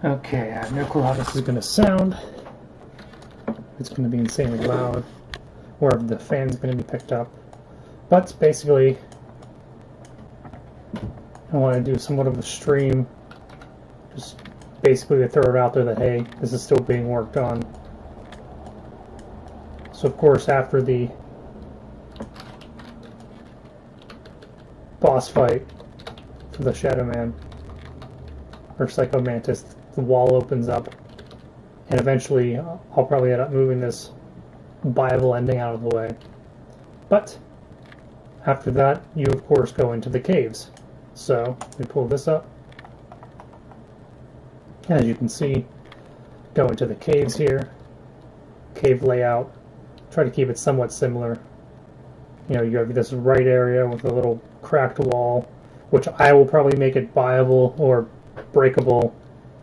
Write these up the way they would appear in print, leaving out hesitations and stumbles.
Okay, I have no clue how this is going to sound. It's going to be insanely loud, or the fan's going to be picked up. But basically, I want to do somewhat of a stream, just basically to throw it out there that, hey, this is still being worked on. So of course, after the boss fight for the Shadow Man, or Psycho Mantis, the wall opens up, and eventually I'll probably end up moving this viable ending out of the way. But after that, you of course go into the caves. So we pull this up. As you can see, go into the caves here. Cave layout. Try to keep it somewhat similar. You know, you have this right area with a little cracked wall, which I will probably make it viable or breakable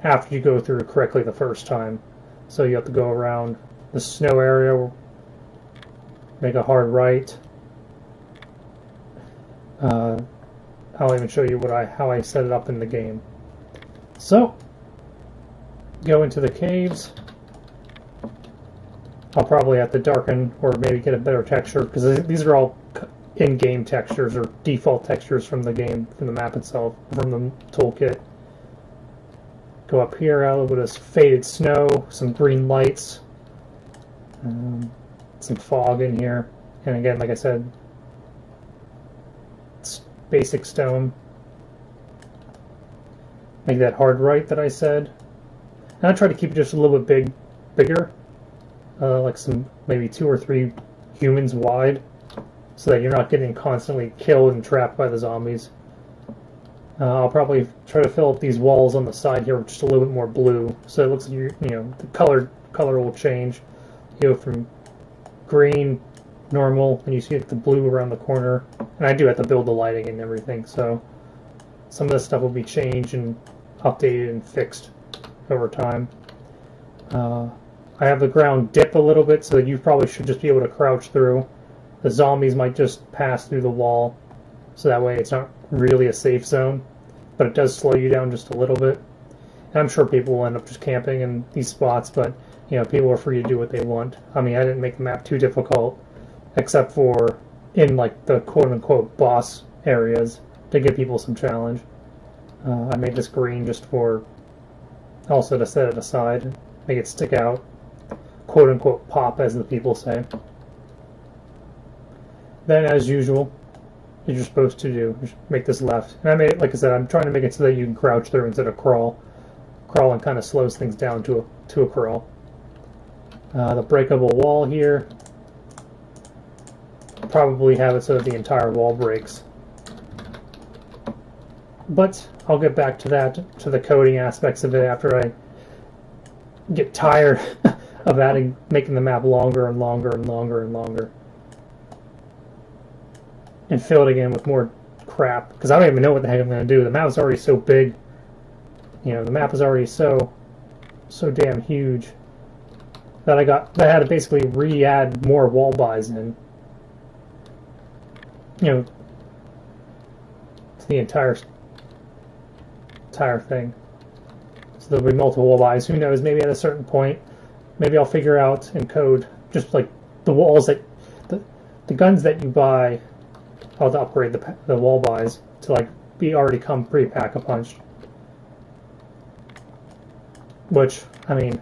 after you go through correctly the first time. So you have to go around the snow area, make a hard right. I'll even show you how I set it up in the game. So, go into the caves. I'll probably have to darken or maybe get a better texture, because these are all in-game textures or default textures from the game, from the map itself, from the toolkit. Go up here, a little bit of faded snow, some green lights, some fog in here, and again, like I said, it's basic stone. Make that hard right that I said. And I try to keep it just a little bit bigger, like maybe 2 or 3 humans wide, so that you're not getting constantly killed and trapped by the zombies. I'll probably try to fill up these walls on the side here with just a little bit more blue, so it looks like the color will change. You go from green, normal, and you see the blue around the corner. And I do have to build the lighting and everything, so some of this stuff will be changed and updated and fixed over time. I have the ground dip a little bit, so that you probably should just be able to crouch through. The zombies might just pass through the wall, so that way it's not really a safe zone, but it does slow you down just a little bit. And I'm sure people will end up just camping in these spots, but people are free to do what they want. I mean, I didn't make the map too difficult, except for in like the quote-unquote boss areas to give people some challenge. I made this green just for also to set it aside, make it stick out, quote-unquote pop, as the people say. Then, as usual, as you're supposed to do, just make this left. And I made it, like I said, I'm trying to make it so that you can crouch through instead of crawl. Crawling kind of slows things down to a crawl. The breakable wall here, probably have it so that the entire wall breaks. But I'll get back to that, to the coding aspects of it, after I get tired of making the map longer and longer and longer and longer. And fill it again with more crap, because I don't even know what the heck I'm going to do. The map is already so big. The map is already so damn huge that I had to basically re-add more wall buys in. To the entire thing. So there'll be multiple wall buys. Who knows? Maybe at a certain point, maybe I'll figure out in code just like the walls that the guns that you buy. I'll have to upgrade the wall buys to already come pre-pack-a-punched. Which, I mean,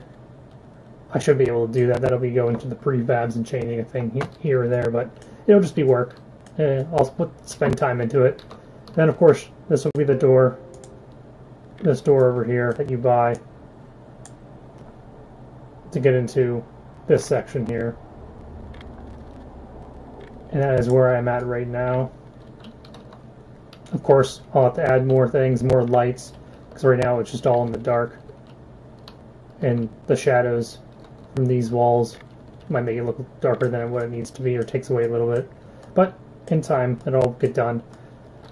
I should be able to do that. That'll be going to the prefabs and changing a thing here or there, but it'll just be work. I'll spend time into it. Then, of course, this will be the door. This door over here that you buy to get into this section here. And that is where I'm at right now. Of course, I'll have to add more things, more lights, because right now it's just all in the dark. And the shadows from these walls might make it look darker than what it needs to be, or takes away a little bit. But in time, it'll all get done.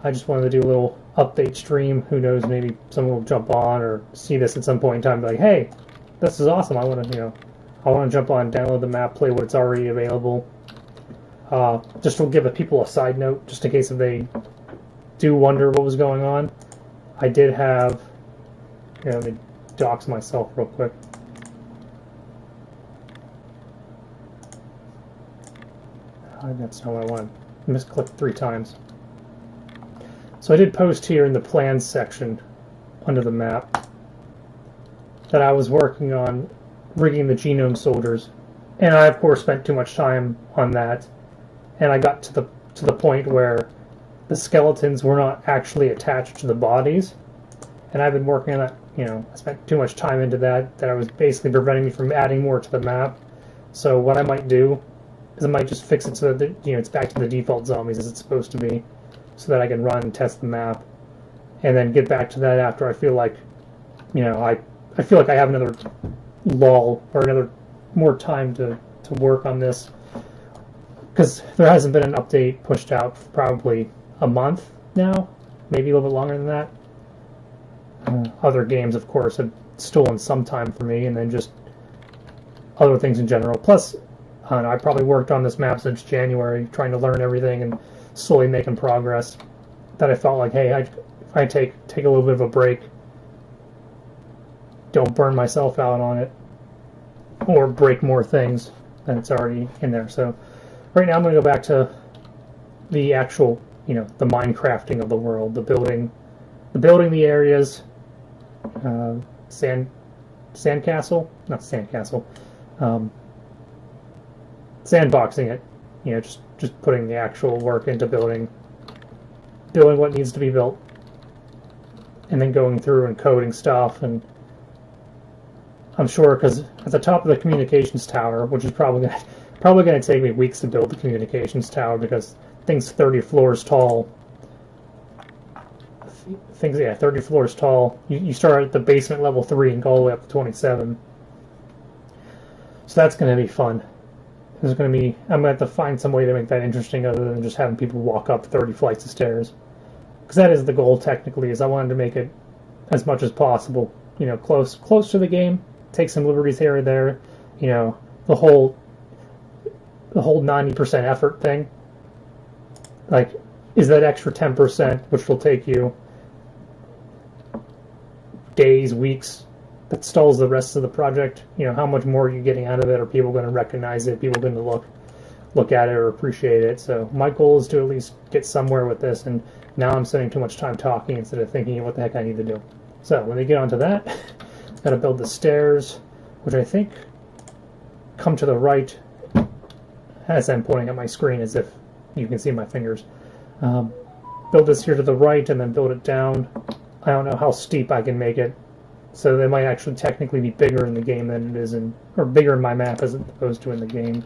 I just wanted to do a little update stream. Who knows, maybe someone will jump on or see this at some point in time and be like, hey, this is awesome. I want to jump on, download the map, play what's already available. Just to give people a side note, just in case if they do wonder what was going on, I did have, let me dox myself real quick. That's not what I wanted. Misclicked 3 times. So I did post here in the plans section under the map that I was working on rigging the genome soldiers, and I of course spent too much time on that, and I got to the point where the skeletons were not actually attached to the bodies, and I've been working on that. You know, I spent too much time into that I was basically preventing me from adding more to the map. So what I might do is I might just fix it so that it's back to the default zombies as it's supposed to be, so that I can run and test the map, and then get back to that after I feel like, I feel like I have another lull or another more time to work on this, because there hasn't been an update pushed out for probably a month now, maybe a little bit longer than that. Other games, of course, have stolen some time from me, and then just other things in general. Plus, I probably worked on this map since January, trying to learn everything and slowly making progress. That I felt like, hey, if I take a little bit of a break, don't burn myself out on it, or break more things than it's already in there. So right now I'm going to go back to the actual, the Minecrafting of the world, the building the areas, sandboxing it, just putting the actual work into building what needs to be built, and then going through and coding stuff. And I'm sure, because at the top of the communications tower, which is probably going to take me weeks to build the communications tower, because things 30 floors tall. 30 floors tall. You start at the basement level 3 and go all the way up to 27. So that's going to be fun. I'm going to have to find some way to make that interesting other than just having people walk up 30 flights of stairs. Because that is the goal, technically, is I wanted to make it as much as possible, close to the game. Take some liberties here or there, the whole 90% effort thing. Like, is that extra 10%, which will take you days, weeks, that stalls the rest of the project? How much more are you getting out of it? Are people going to recognize it? People going to look at it or appreciate it? So my goal is to at least get somewhere with this, and now I'm spending too much time talking instead of thinking what the heck I need to do. So when they get onto that, got to build the stairs, which I think come to the right, as I'm pointing at my screen as if you can see my fingers. Build this here to the right and then build it down. I don't know how steep I can make it, so they might actually technically be bigger in the game than it is or bigger in my map as opposed to in the game.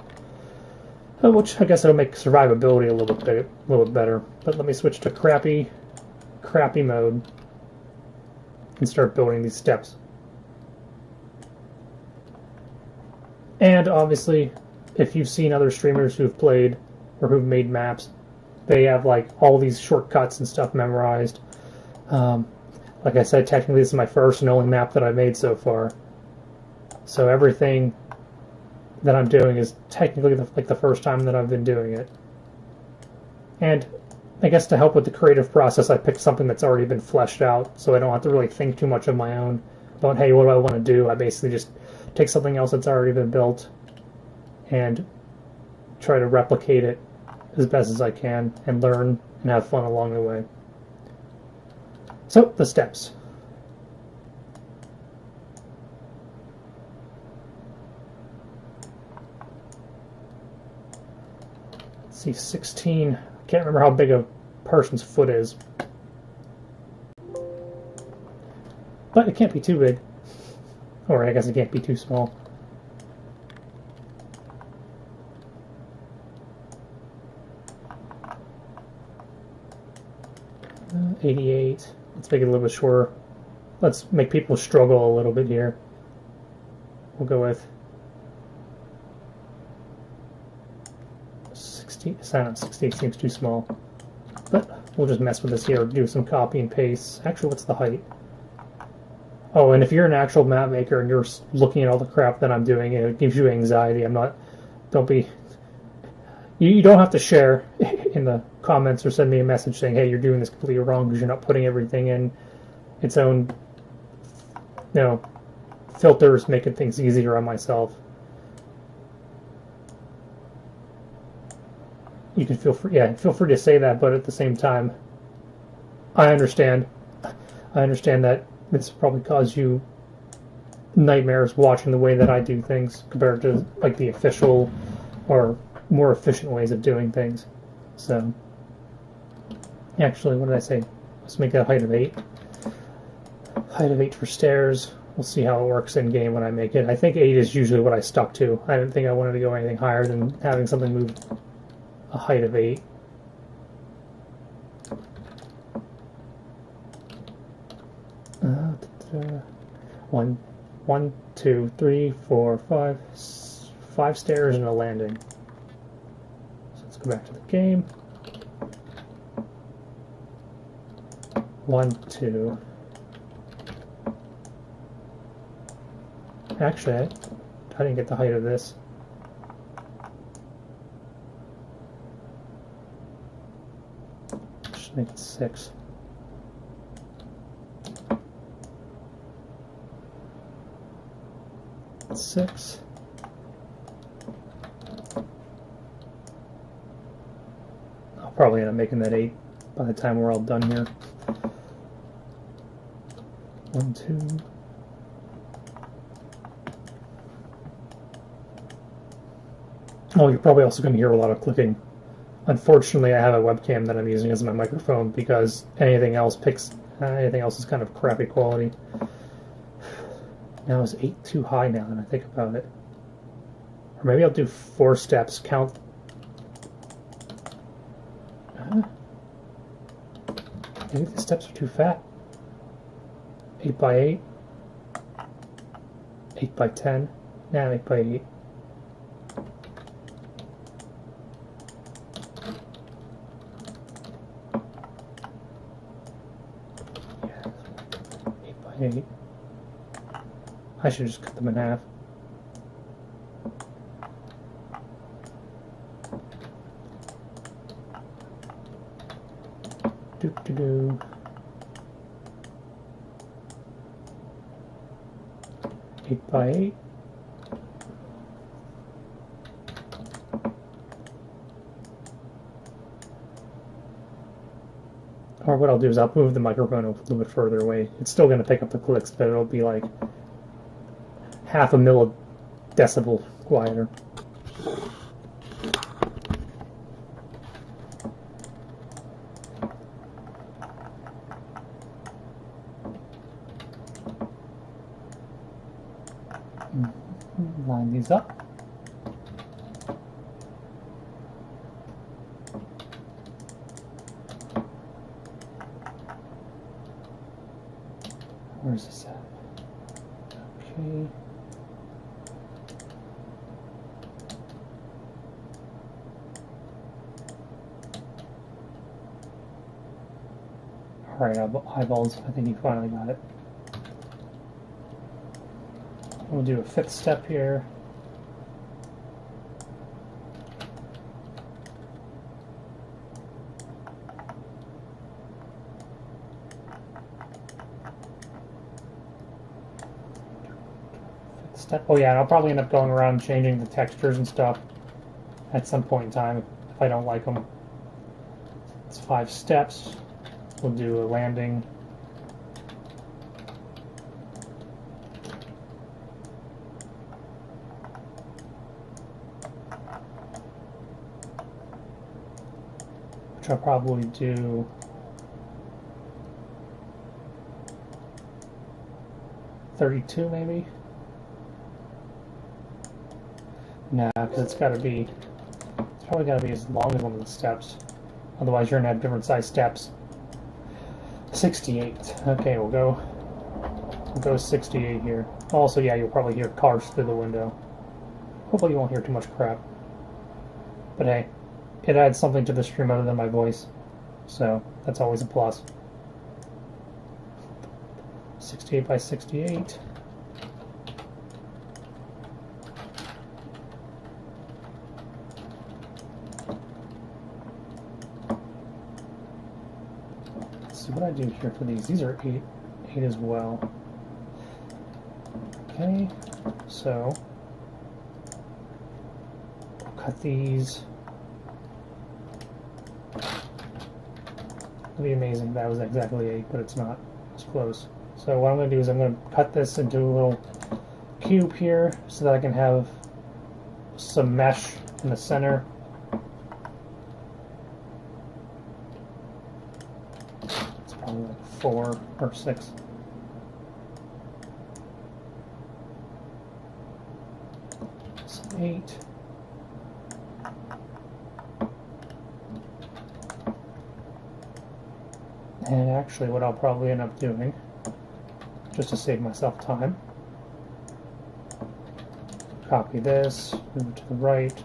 Which I guess it'll make survivability a little bit better. But let me switch to crappy mode and start building these steps. And obviously, if you've seen other streamers who've played or who've made maps, they have like all these shortcuts and stuff memorized. Like I said, technically this is my first and only map that I've made so far. So everything that I'm doing is technically the first time that I've been doing it. And I guess to help with the creative process, I picked something that's already been fleshed out, so I don't have to really think too much of my own about, hey, what do I want to do? I basically just take something else that's already been built and try to replicate it as best as I can and learn and have fun along the way. So, the steps. Let's see, 16. I can't remember how big a person's foot is. But it can't be too big. Or I guess it can't be too small. 88. Let's make it a little bit shorter. Let's make people struggle a little bit here. We'll go with 60. 68 seems too small. But we'll just mess with this here, do some copy and paste. Actually, what's the height? Oh, and if you're an actual map maker and you're looking at all the crap that I'm doing and it gives you anxiety, you don't have to share in the comments or send me a message saying, hey, you're doing this completely wrong because you're not putting everything in its own, filters, making things easier on myself. You can feel free to say that, but at the same time, I understand that this probably caused you nightmares watching the way that I do things compared to like the official or more efficient ways of doing things. So, actually, what did I say? Let's make that height of 8. Height of 8 for stairs. We'll see how it works in game when I make it. I think 8 is usually what I stuck to. I didn't think I wanted to go anything higher than having something move a height of 8. One, 2, 3, 4, 5. 5 stairs and a landing. So let's go back to the game. 1, 2. Actually, I didn't get the height of this. Just make it 6. Six. I'll probably end up making that 8 by the time we're all done here. 1, 2. Oh, you're probably also going to hear a lot of clicking. Unfortunately, I have a webcam that I'm using as my microphone because anything else is kind of crappy quality. Now is 8 too high now that I think about it? Or maybe I'll do 4 steps, count. Maybe the steps are too fat. 8 by 8. 8 by 10. Nah, 8 by 8. Yeah, 8 by 8. I should just cut them in half. Do. 8 by 8. Or what I'll do is I'll move the microphone a little bit further away. It's still going to pick up the clicks, but it'll be like half a millisecond quieter. Line these up. Where's this at? Okay. Alright, eyeballs. I think you finally got it. We'll do a 5th step here. Step. Oh yeah, and I'll probably end up going around and changing the textures and stuff at some point in time if I don't like them. It's 5 steps. We'll do a landing. Which I'll probably do 32 maybe. Nah, because it's probably got to be as long as one of the steps. Otherwise, you're gonna have different size steps. 68. Okay, we'll go 68 here. Also, yeah, you'll probably hear cars through the window. Hopefully, you won't hear too much crap. But hey, it adds something to the stream other than my voice, so that's always a plus. 68 by 68. Let's see what I do here for these. These are 8 as well. Okay, so cut these. It'd be amazing if that was exactly 8, but it's not. It's close. So what I'm going to do is I'm going to cut this into a little cube here so that I can have some mesh in the center. It's probably like 4 or 6. So 8. And actually what I'll probably end up doing, just to save myself time, copy this, move it to the right.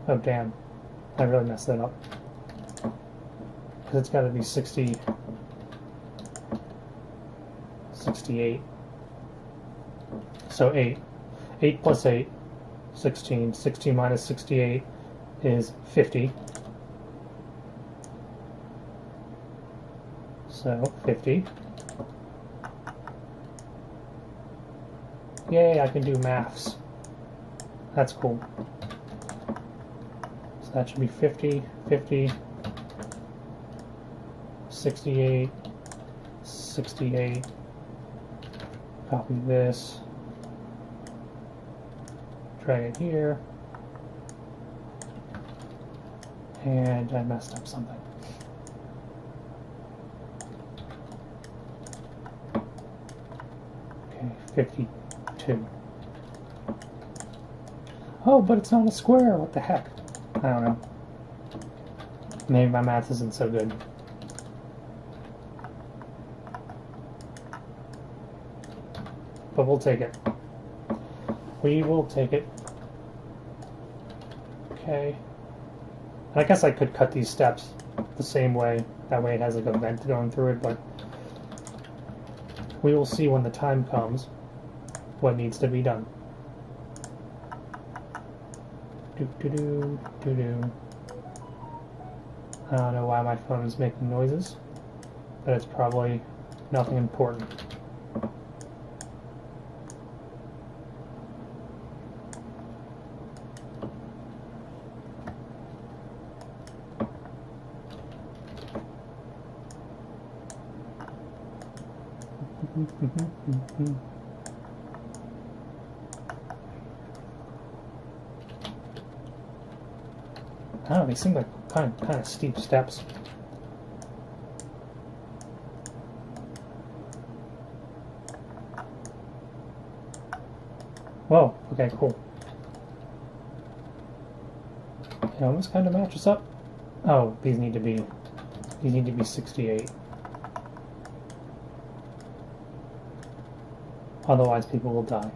Oh damn, I really messed that up. Because it's got to be 60, 68. So 8. 8 plus 8, 16. 16 minus 68 is 50. So 50. Yay, I can do maths. That's cool. So that should be 50, 50, 68, 68. Copy this. Drag it here. And I messed up something. Okay, 52. Oh, but it's not a square. What the heck? I don't know. Maybe my math isn't so good. But we'll take it. We will take it. Okay. And I guess I could cut these steps the same way. That way it has like a vent going through it, but we will see when the time comes what needs to be done. Do-do-do, I don't know why my phone is making noises, but it's probably nothing important. I don't know, they seem like kind of steep steps. Whoa, okay, cool. It almost kind of matches up. Oh, these need to be 68. Otherwise people will die.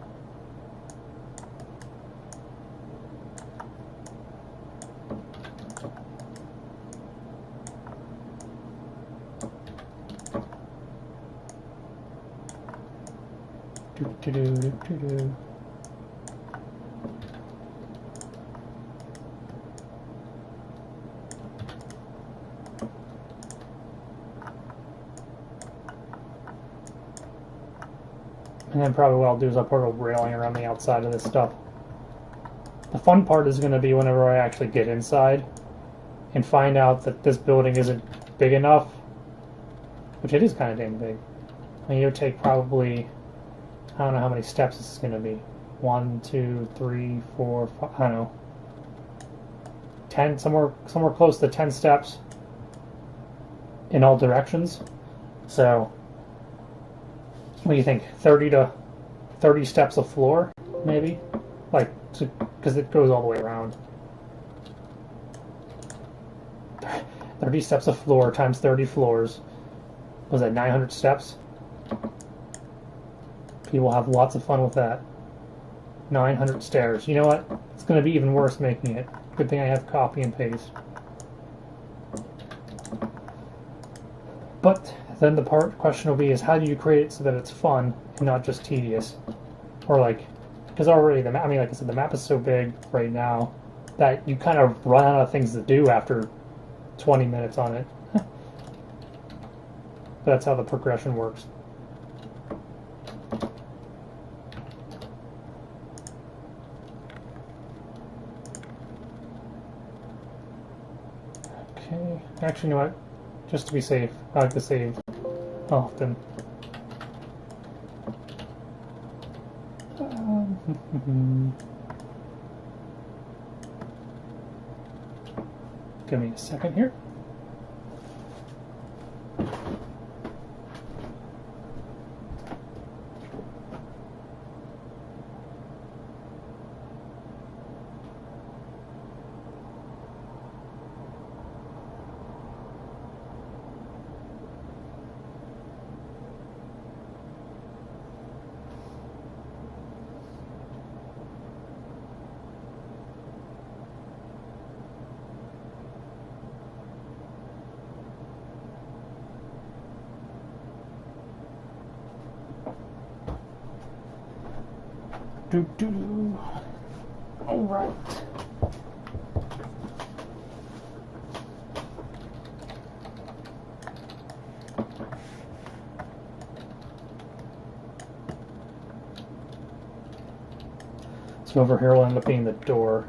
Do-do-do-do-do-do. And then probably what I'll do is I'll put a railing around the outside of this stuff. The fun part is going to be whenever I actually get inside and find out that this building isn't big enough, which it is kind of damn big. I mean, it would take probably, I don't know how many steps this is going to be. 1, 2, 3, 4, 5, I don't know. 10, somewhere close to 10 steps in all directions. So, what do you think? 30 steps of floor, maybe? Like, because it goes all the way around. 30 steps of floor times 30 floors. Was that 900 steps? People have lots of fun with that. 900 stairs. You know what? It's going to be even worse making it. Good thing I have copy and paste. But then the question will be is how do you create it so that it's fun and not just tedious? Or like, because already the map, I mean, like I said, the map is so big right now that you kind of run out of things to do after 20 minutes on it. That's how the progression works. Okay, actually, you know what? Just to be safe, I like to save often. Give me a second here. All right. So over here will end up being the door,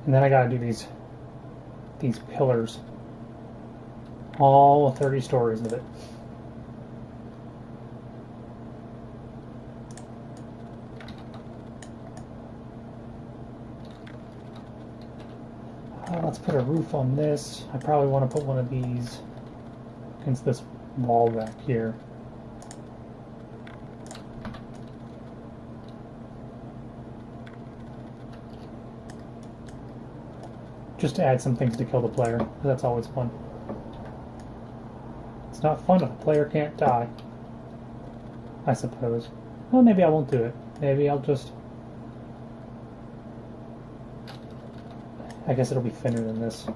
and then I gotta do these pillars, all 30 stories of it. Let's put a roof on this. I probably want to put one of these against this wall back here. Just to add some things to kill the player, because that's always fun. It's not fun if the player can't die, I suppose. Well, maybe I won't do it. Maybe I'll just... I guess it'll be thinner than this.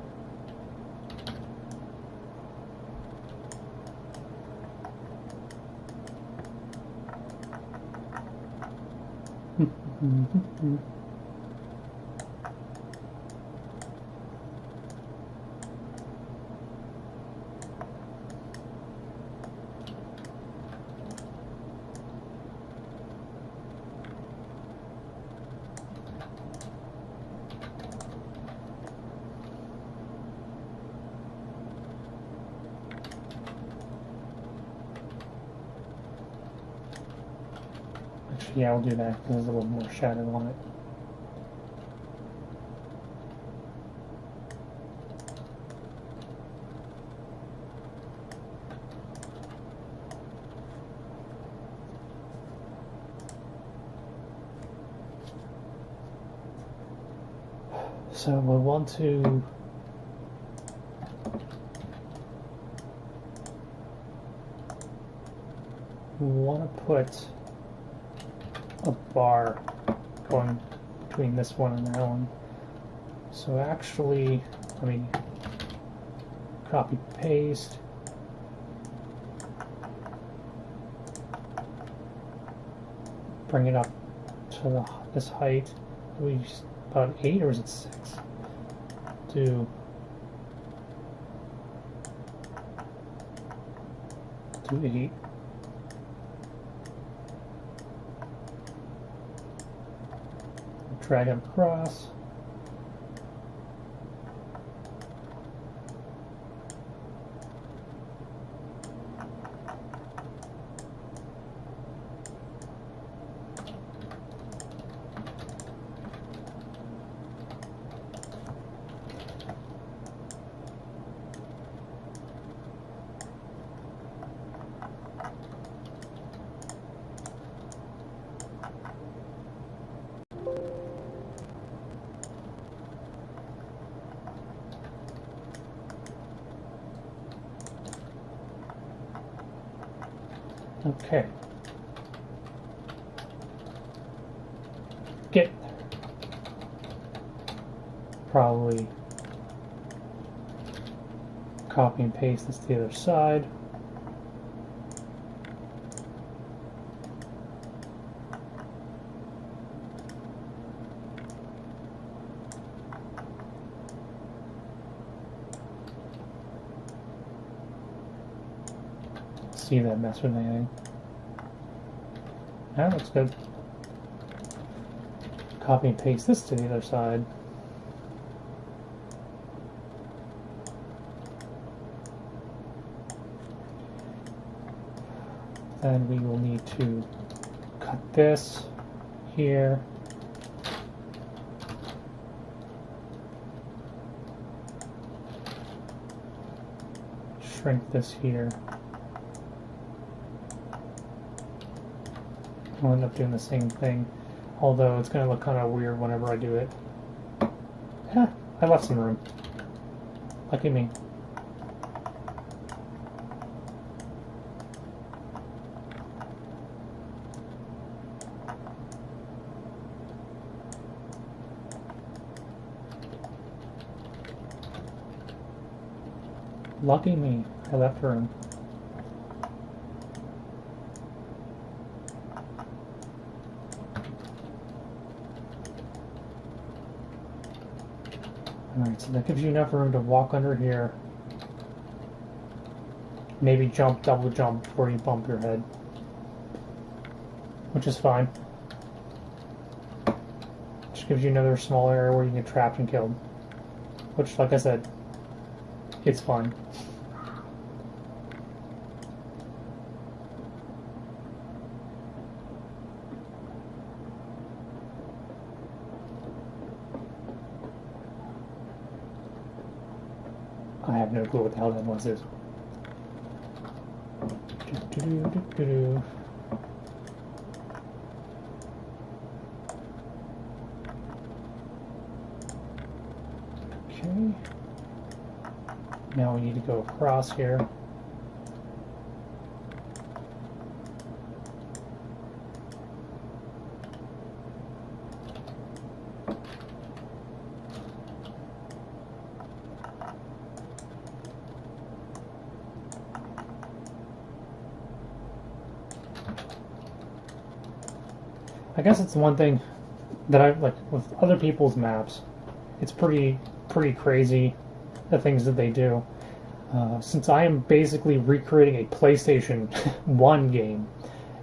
Yeah, I'll do that because there's a little more shadow on it. So we'll want to put a bar going between this one and that one. So actually, let me copy paste. Bring it up to this height. About 8 or is it 6? Do 8. Drag it across. Okay. Get probably copy and paste this to the other side. See that mess with anything. That looks good. Copy and paste this to the other side. Then we will need to cut this here. Shrink this here. I'll end up doing the same thing, although it's going to look kind of weird whenever I do it. Yeah, I left some room. Lucky me. Lucky me, I left room. Alright, so that gives you enough room to walk under here. Maybe jump, double jump before you bump your head. Which is fine. Just gives you another small area where you can get trapped and killed. Which, like I said, it's fun. I have no clue what the hell that noise is. Okay. Now we need to go across here. I guess it's one thing that I like with other people's maps. It's pretty crazy the things that they do. Since I am basically recreating a PlayStation 1 game,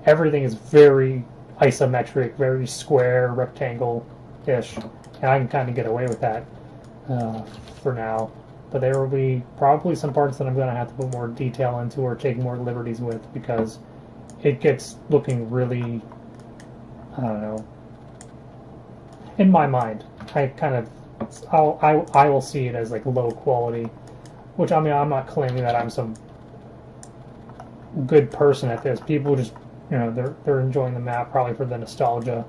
everything is very isometric, very square, rectangle-ish, and I can kind of get away with that for now. But there will be probably some parts that I'm going to have to put more detail into or take more liberties with because it gets looking really, I don't know. In my mind, I will see it as like low quality, which I mean I'm not claiming that I'm some good person at this. People just, you know, they're enjoying the map probably for the nostalgia,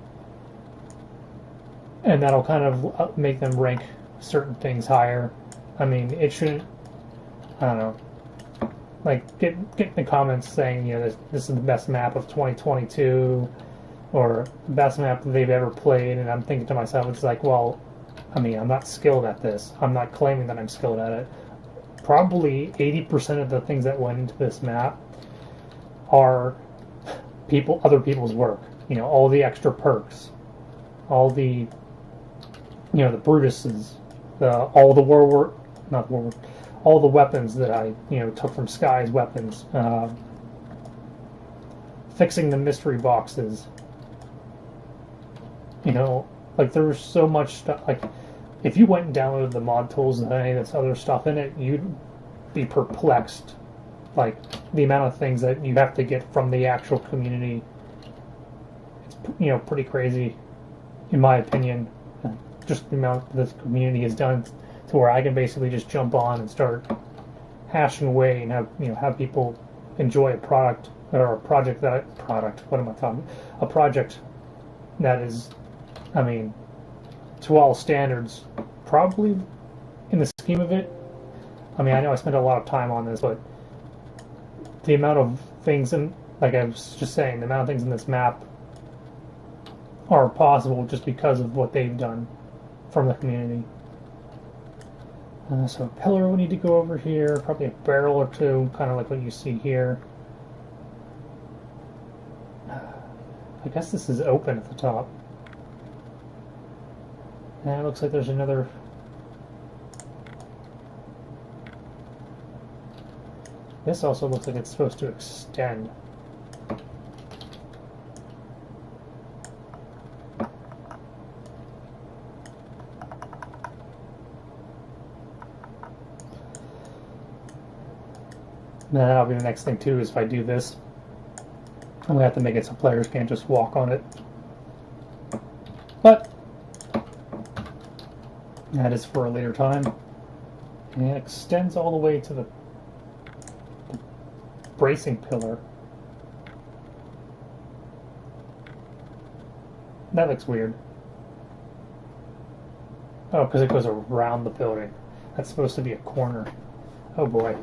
and that'll kind of make them rank certain things higher. I mean, it shouldn't. I don't know. Like get in the comments saying, you know, this is the best map of 2022. Or best map that they've ever played, and I'm thinking to myself, it's like, well, I mean, I'm not skilled at this. I'm not claiming that I'm skilled at it. Probably 80% of the things that went into this map are other people's work. You know, all the extra perks, all the, you know, the Brutuses, all the all the weapons that I, you know, took from Sky's weapons, fixing the mystery boxes. You know, like there's so much stuff. Like, if you went and downloaded the mod tools and any of this other stuff in it, you'd be perplexed. Like, the amount of things that you have to get from the actual community. It's, you know, pretty crazy, in my opinion. Just the amount this community has done to where I can basically just jump on and start hashing away and have people enjoy a product or a project what am I talking? A project that is, I mean, to all standards, probably in the scheme of it. I mean, I know I spent a lot of time on this, but the amount of things, and like I was just saying, the amount of things in this map are possible just because of what they've done from the community. So a pillar we need to go over here, probably a barrel or two, kind of like what you see here. I guess this is open at the top. And it looks like there's another. This also looks like it's supposed to extend. Now that'll be the next thing too, is if I do this, And we have to make it so players can't just walk on it. But that is for a later time. And it extends all the way to the bracing pillar. That looks weird. Oh, because it goes around the building. That's supposed to be a corner. Oh boy.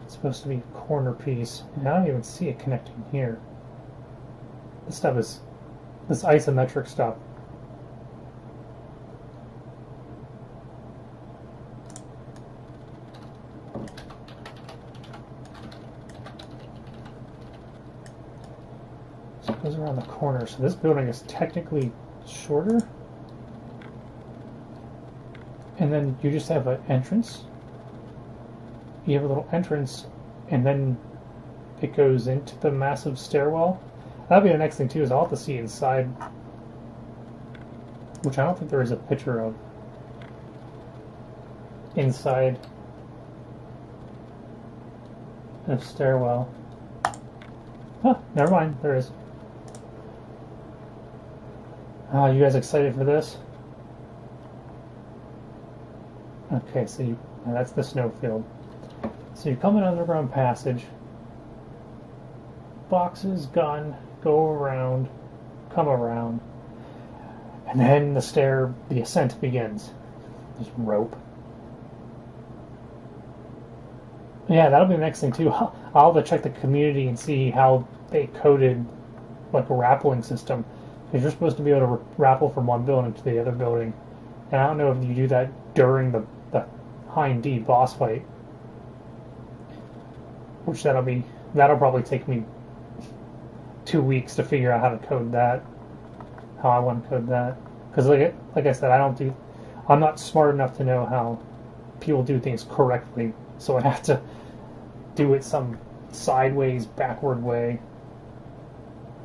It's supposed to be a corner piece. And I don't even see it connecting here. This stuff is... this isometric stuff. So it goes around the corner. So this building is technically shorter. And then you just have an entrance. You have a little entrance, and then it goes into the massive stairwell. That'll be the next thing too, is I'll have to see inside, which I don't think there is a picture of. Inside the stairwell. Huh, never mind, there is. You guys excited for this? Okay, so that's the snowfield. So you come in underground passage, boxes, gun, go around, come around, and then the ascent begins. There's rope. Yeah, that'll be the next thing too. I'll have to check the community and see how they coded like a rappelling system. Because you're supposed to be able to rappel from one building to the other building. And I don't know if you do that during the Hind D boss fight. Which that'll probably take me 2 weeks to figure out how to code that. How I want to code that. Because like I said, I'm not smart enough to know how people do things correctly. So I have to do it some sideways, backward way.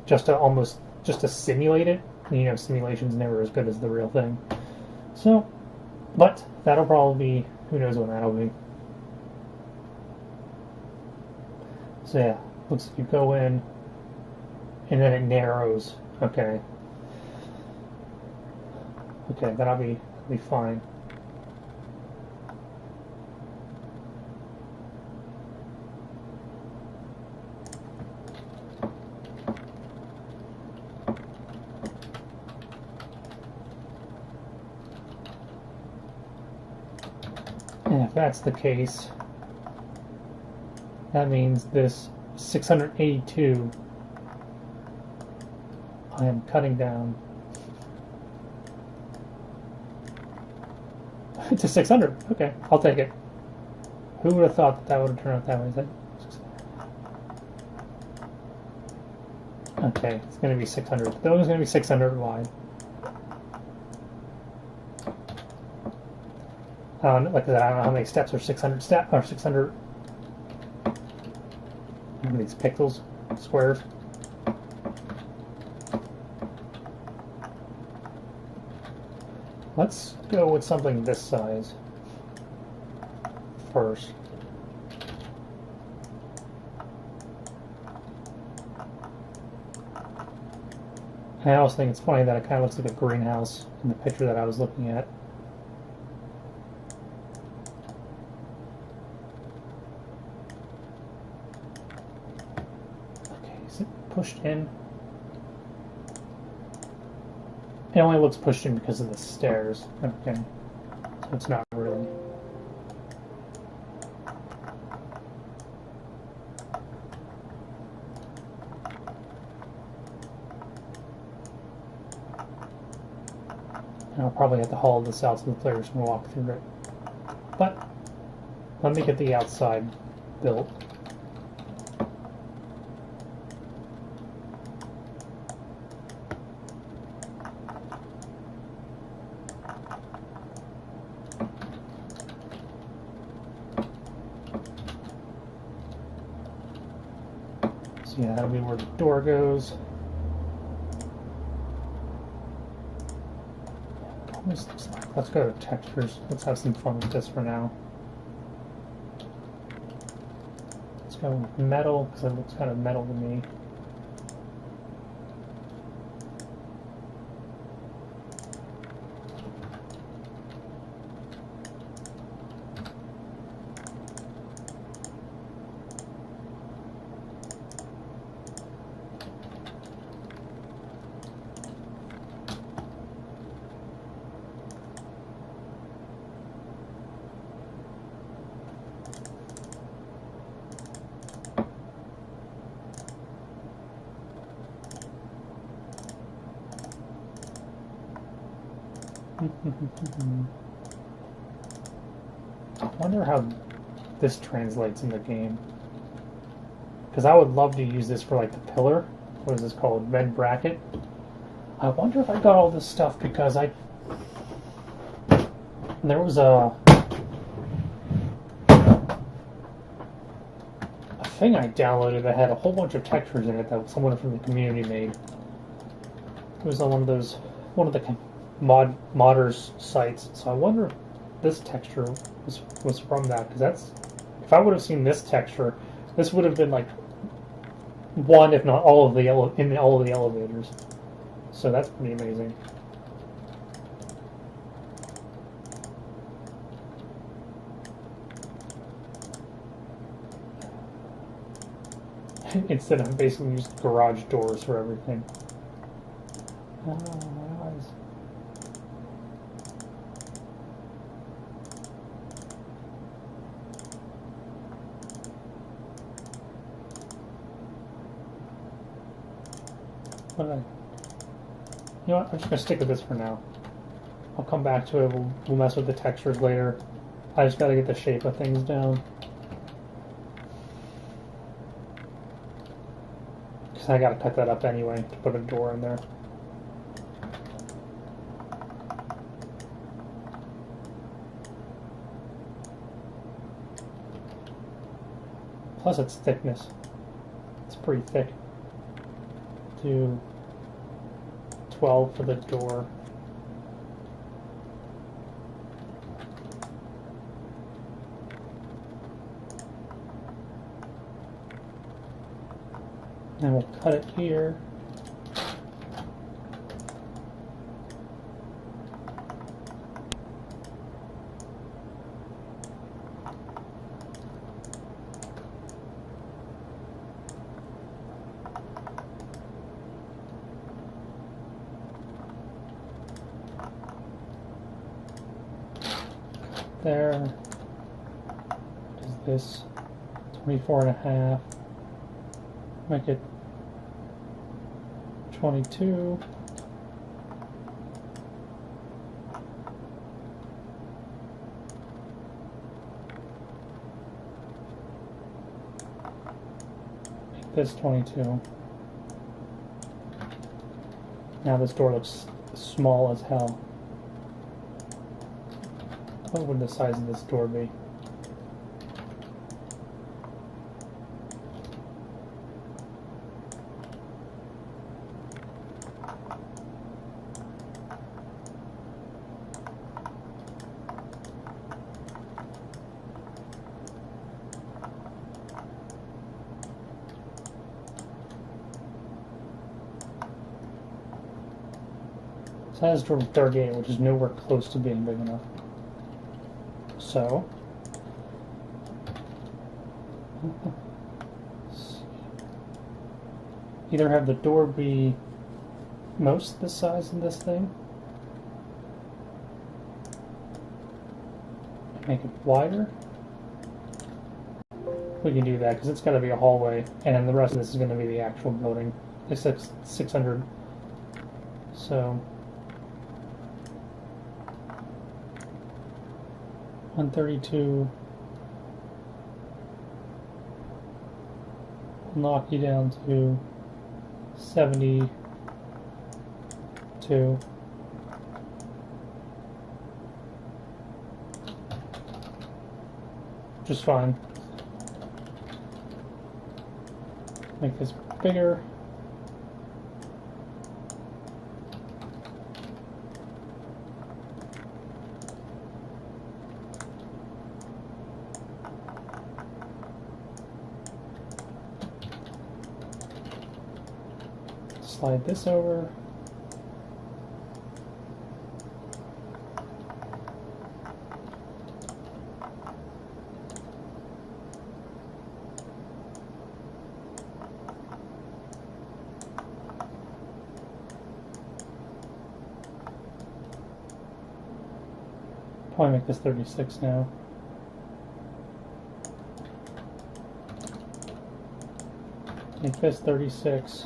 Just to simulate it. You know, simulation's never as good as the real thing. So, but that'll probably be, who knows when that'll be. So yeah, looks like you go in, and then it narrows. Okay. Okay, that'll be fine. And if that's the case, that means this 682 I am cutting down to 600. Okay, I'll take it. Who would have thought that would have turned out that way? Is that... Okay, it's going to be 600. Those are going to be 600 wide. Like that, I don't know how many steps are 600 or 600. What are these pixels? Squares? Let's go with something this size first. I also think it's funny that it kind of looks like a greenhouse in the picture that I was looking at. Pushed in. It only looks pushed in because of the stairs. Okay. So it's not really. And I'll probably have to haul this out so the players can walk through it. But let me get the outside built. Yeah, that'll be where the door goes. Let's go to textures. Let's have some fun with this for now. Let's go with metal, because it looks kind of metal to me. I wonder how this translates in the game. Because I would love to use this for like the pillar. What is this called? Red bracket. I wonder if I got all this stuff because there was a thing I downloaded that had a whole bunch of textures in it that someone from the community made. It was on one of the modders sites. So I wonder if this texture was from that, because if I would have seen this texture, this would have been like one, if not all of the in all of the elevators. So that's pretty amazing. Instead of basically just garage doors for everything. Oh, my eyes. You know what? I'm just gonna stick with this for now. I'll come back to it. We'll mess with the textures later. I just gotta get the shape of things down. Because I gotta cut that up anyway to put a door in there. Plus its thickness. It's pretty thick. Do 12 for the door. Then we'll cut it here. There is this 24.5. Make it 22. Make this 22. Now this door looks small as hell. What would the size of this door be? Size door 38, which is nowhere close to being big enough. So, either have the door be most the size of this thing, make it wider. We can do that because it's got to be a hallway, and then the rest of this is going to be the actual building. It's 600. So 132 will knock you down to 72. Just fine. Make this bigger. slide this over. Probably make this 36 now. Make this 36.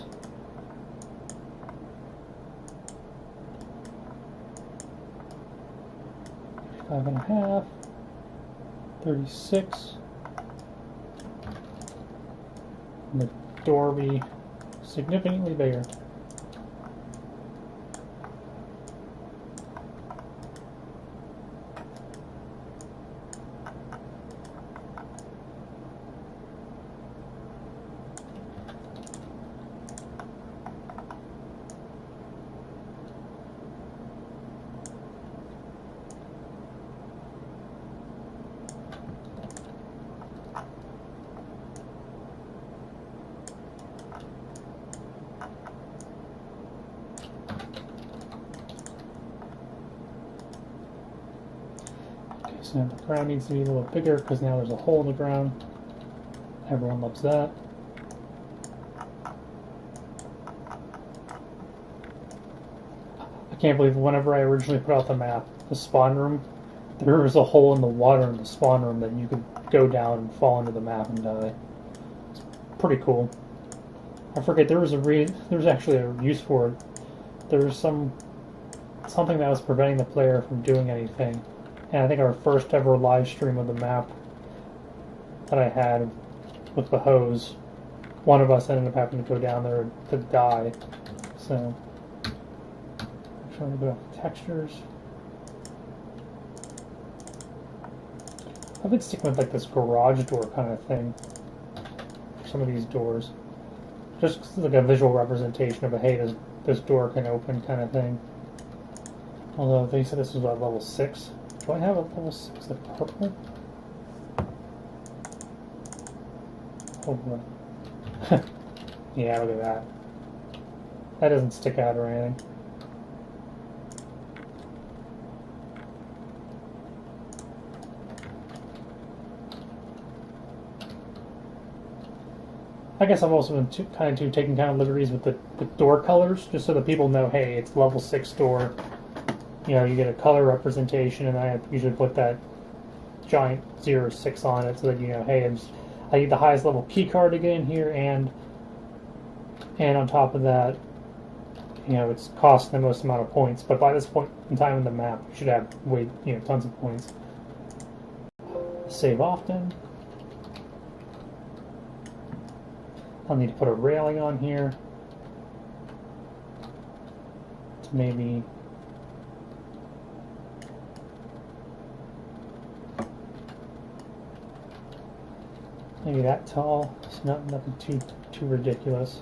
Five and a half. 36. And the door be significantly bigger. So now the ground needs to be a little bigger because now there's a hole in the ground. Everyone loves that. I can't believe whenever I originally put out the map, the spawn room, there was a hole in the water in the spawn room that you could go down and fall into the map and die. It's pretty cool. I forget, there was actually a use for it. There was something that was preventing the player from doing anything. And I think our first ever live stream of the map that I had with the hose, one of us ended up having to go down there to die. So, I'm trying to go back to textures. I've been sticking with like this garage door kind of thing for some of these doors. Just like a visual representation of a, hey, this door can open kind of thing. Although they said this was at level 6. Do I have a level 6 of purple? Oh boy. Yeah, look at that. That doesn't stick out or anything. I guess I've also been taking kind of liberties with the door colors, just so that people know, hey, it's level 6 door. You know, you get a color representation, and I usually put that giant 06 on it so that you know, hey, I need the highest level key card to get in here, and on top of that, you know, it's costing the most amount of points. But by this point in time in the map, you should have tons of points. Save often. I'll need to put a railing on here to maybe that tall. It's nothing too ridiculous.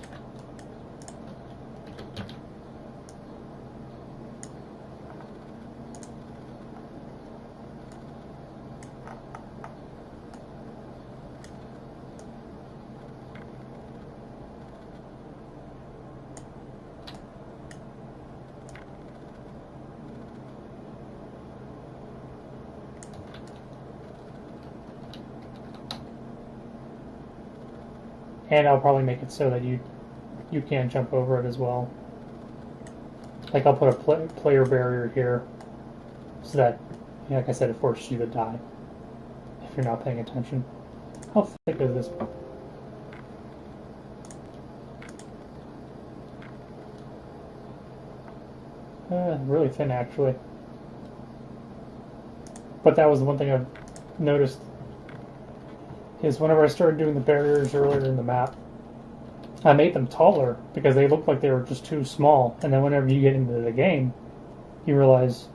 And I'll probably make it so that you can't jump over it as well. Like I'll put a player barrier here, so that, like I said, it forces you to die if you're not paying attention. How thick is this? Really thin, actually. But that was the one thing I've noticed, is whenever I started doing the barriers earlier in the map, I made them taller because they looked like they were just too small. And then whenever you get into the game, you realize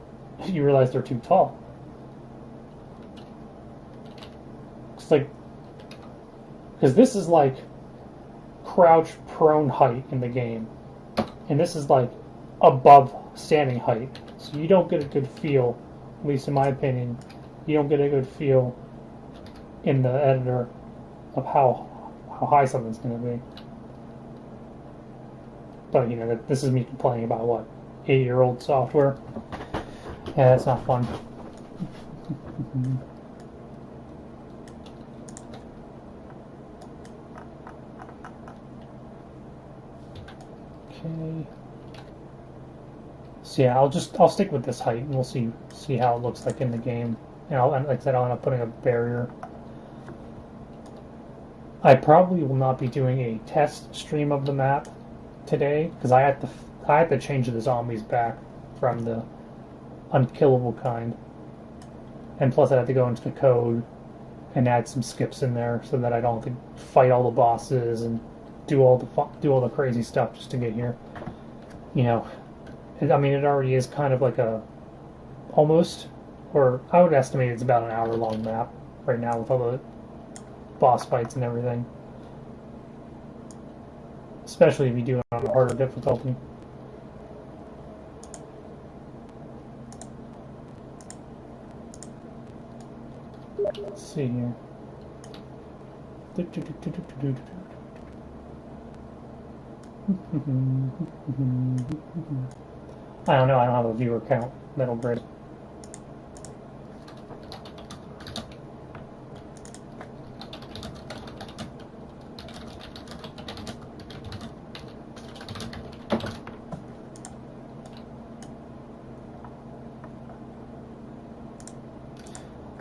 they're too tall. It's like, because this is like crouch prone height in the game, and this is like above standing height. So you don't get a good feel, at least in my opinion, you don't get a good feel in the editor of how high something's going to be. But, you know, this is me complaining about, what, 8-year-old software? Yeah, that's not fun. Okay. So yeah, I'll stick with this height, and we'll see how it looks like in the game. And like I said, I'll end up putting a barrier. I probably will not be doing a test stream of the map today because I had to change the zombies back from the unkillable kind, and plus I had to go into the code and add some skips in there so that I don't have to fight all the bosses and do all the crazy stuff just to get here. You know, I mean, it already is kind of like a almost, or I would estimate it's about an hour-long map right now with all the boss fights and everything. Especially if you do it on a harder difficulty. Let's see here. I don't know, I don't have a viewer count. Metal Grid.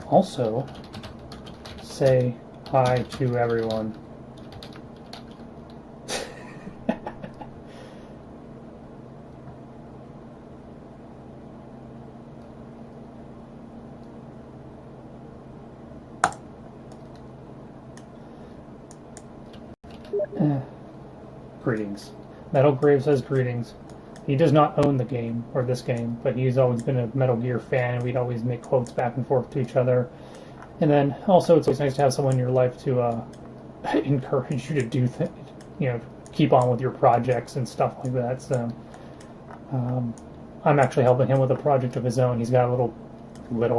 Also, say hi to everyone. Greetings. Metal Grave says greetings. He does not own the game, or this game, but he's always been a Metal Gear fan, and we'd always make quotes back and forth to each other. And then, also, it's always nice to have someone in your life to encourage you to do things, you know, keep on with your projects and stuff like that. So, I'm actually helping him with a project of his own. He's got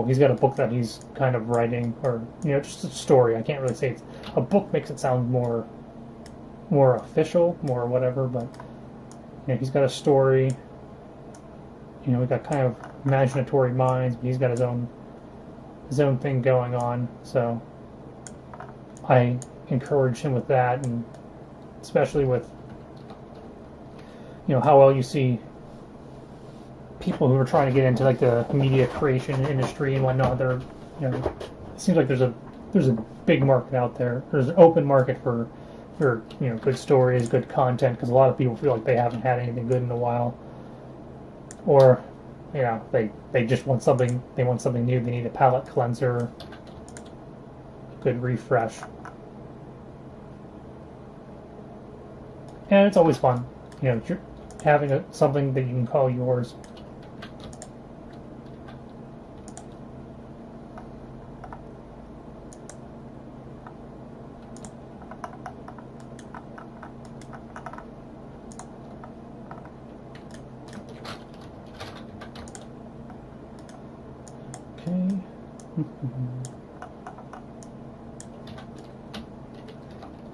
he's got a book that he's kind of writing, or, you know, just a story. I can't really say a book makes it sound more official, more whatever, but you know, he's got a story. You know, we got kind of imaginatory minds, but he's got his own thing going on. So I encourage him with that, and especially with, you know, how well you see people who are trying to get into like the media creation industry and whatnot. They're, you know, it seems like there's a big market out there. There's an open market for you know, good stories, good content, because a lot of people feel like they haven't had anything good in a while, or, you know, they just want something. They want something new. They need a palate cleanser, a good refresh, and it's always fun, you know, having something that you can call yours.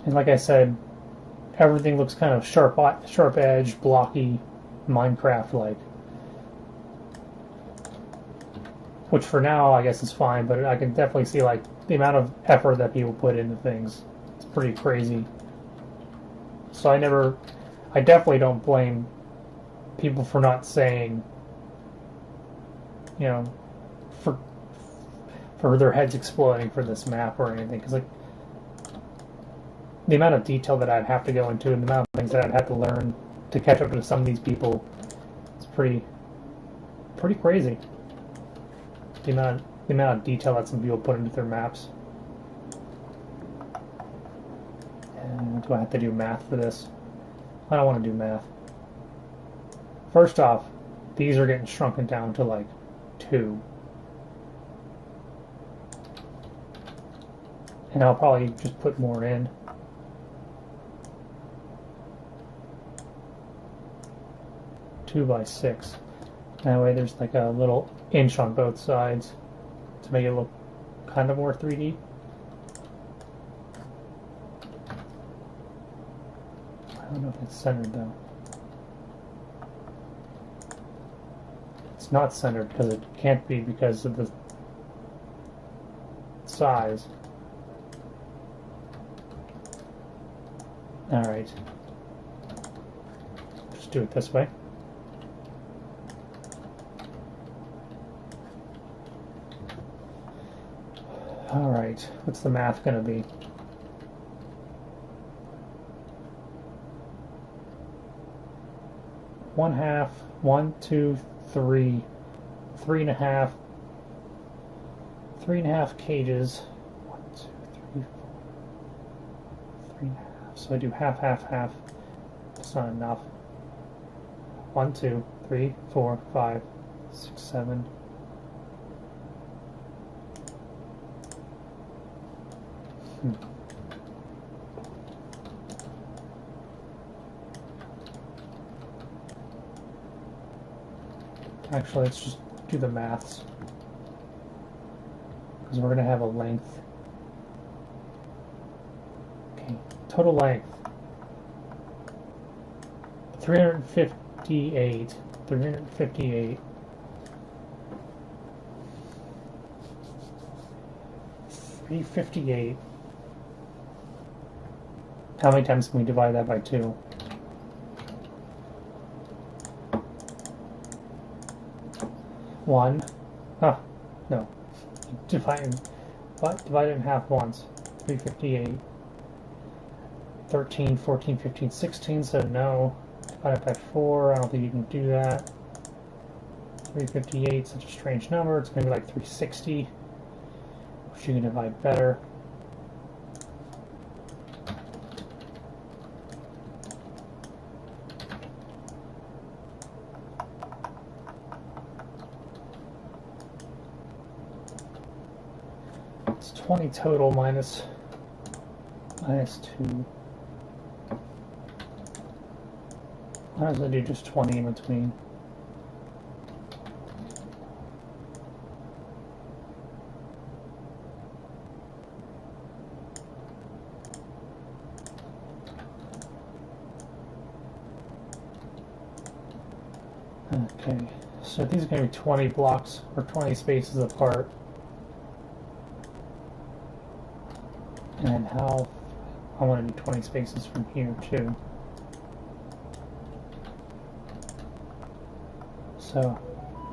And like I said, everything looks kind of sharp edge, blocky, Minecraft-like. Which for now, I guess is fine, but I can definitely see like the amount of effort that people put into things. It's pretty crazy. So I definitely don't blame people for not saying, you know, for their heads exploding for this map or anything, because like the amount of detail that I'd have to go into and the amount of things that I'd have to learn to catch up to some of these people is pretty crazy. The amount of detail that some people put into their maps. And do I have to do math for this? I don't want to do math. First off, these are getting shrunken down to like 2. And I'll probably just put more in. Two by 6. That way there's like a little inch on both sides to make it look kind of more 3D. I don't know if it's centered though. It's not centered because it can't be because of the size. Alright. Just do it this way. Alright, what's the math going to be? One half, 1, 2, 3, 3.5, 3.5 cages. 1, 2, 3, 4, 3.5. So I do half, half, half. That's not enough. 1, 2, 3, 4, 5, 6, 7. Actually, let's just do the maths. Because we're going to have a length. Okay, total length. 358. 358. 358. How many times can we divide that by 2? One. Huh. No. Divide it in half once. 358. 13, 14, 15, 16. So no. Divide it by 4. I don't think you can do that. 358. Such a strange number. It's going to be like 360. Which you can divide better. It's 20 total minus 2. Why does I do just 20 in between? Okay, so these are going to be 20 blocks or 20 spaces apart. And how I want to do 20 spaces from here too. So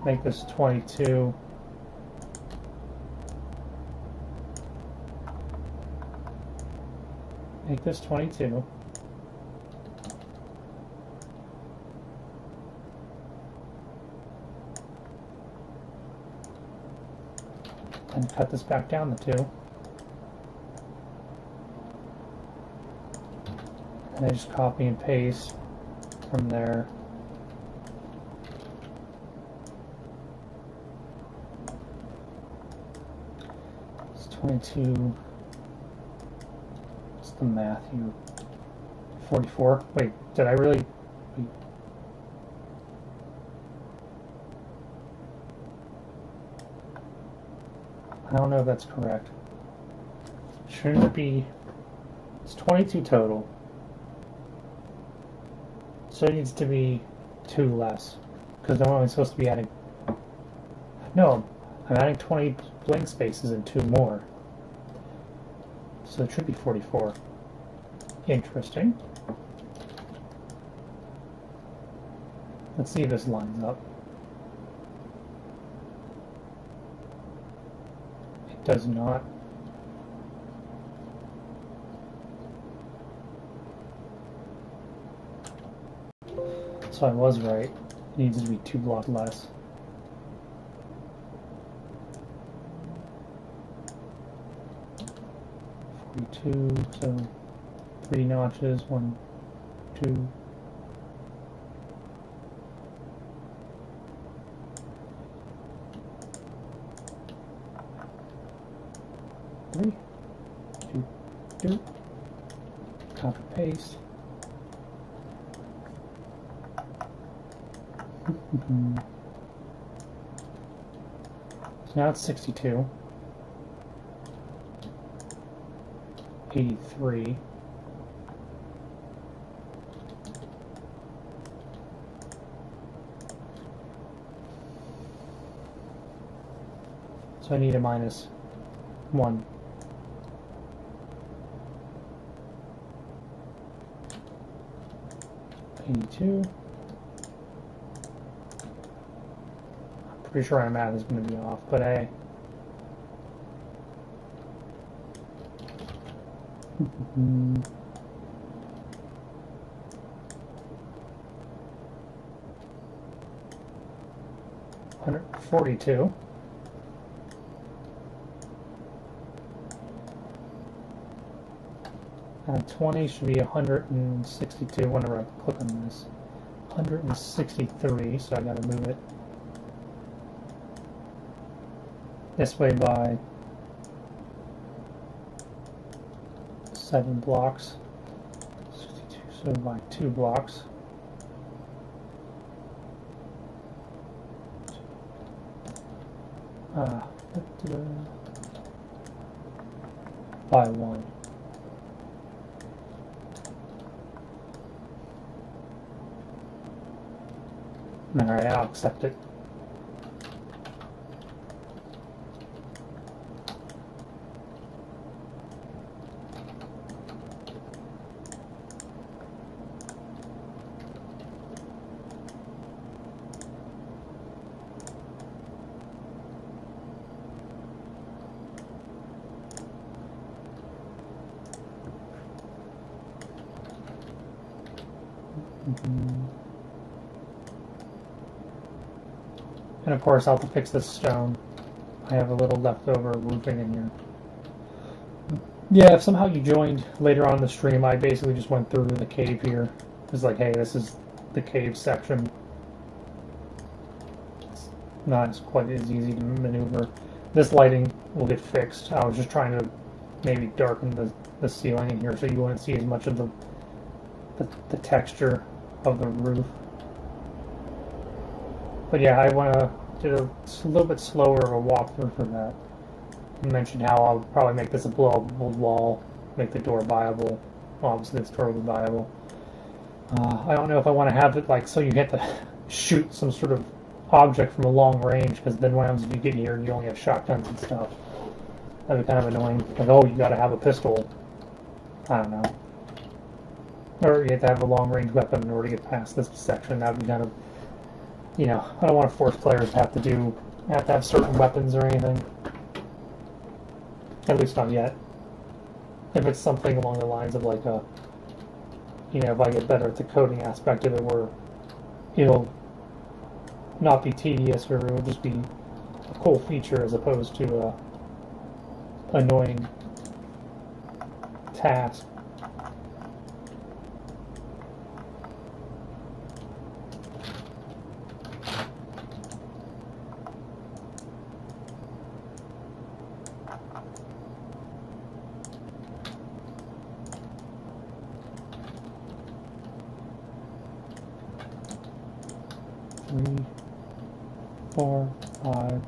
make this 22. Make this 22. And cut this back down to 2. And I just copy and paste from there. It's 22. What's the math here? 44. Wait, did I really? Wait. I don't know if that's correct. Shouldn't it be? It's 22 total. So it needs to be 2 less. Because I'm only supposed to be adding... No, I'm adding 20 blank spaces and 2 more. So it should be 44. Interesting. Let's see if this lines up. It does not. So I was right. It needs to be 2 blocks less. So 3 notches, 1, 2. Three, 2, copy paste. So now it's 62. 83. So I need a -1. $82. I'm pretty sure our math is going to be off, but hey. $142. And 20 should be 162 whenever I click on this. 163, so I gotta move it this way by 7 blocks. 62, so by 2 blocks. By 1. Alright, I'll accept it. And of course, I'll have to fix this stone. I have a little leftover roofing in here. Yeah, if somehow you joined later on in the stream, I basically just went through the cave here. It's like, hey, this is the cave section. It's not quite as easy to maneuver. This lighting will get fixed. I was just trying to maybe darken the ceiling in here so you wouldn't see as much of the texture of the roof. But yeah, I want to do a little bit slower of a walkthrough for that. You mentioned how I'll probably make this a blowable wall, make the door viable. Well, obviously it's totally viable. I don't know if I want to have it like so you have to shoot some sort of object from a long range, because then what happens if you get here and you only have shotguns and stuff? That'd be kind of annoying. Like, oh, you gotta have a pistol. I don't know. Or you have to have a long range weapon in order to get past this section. That'd be kind of, you know, I don't want to force players to have to have certain weapons or anything. At least not yet. If it's something along the lines of like a, you know, if I get better at the coding aspect of it, where it'll not be tedious, or it'll just be a cool feature as opposed to a annoying task. Three, 4, 5,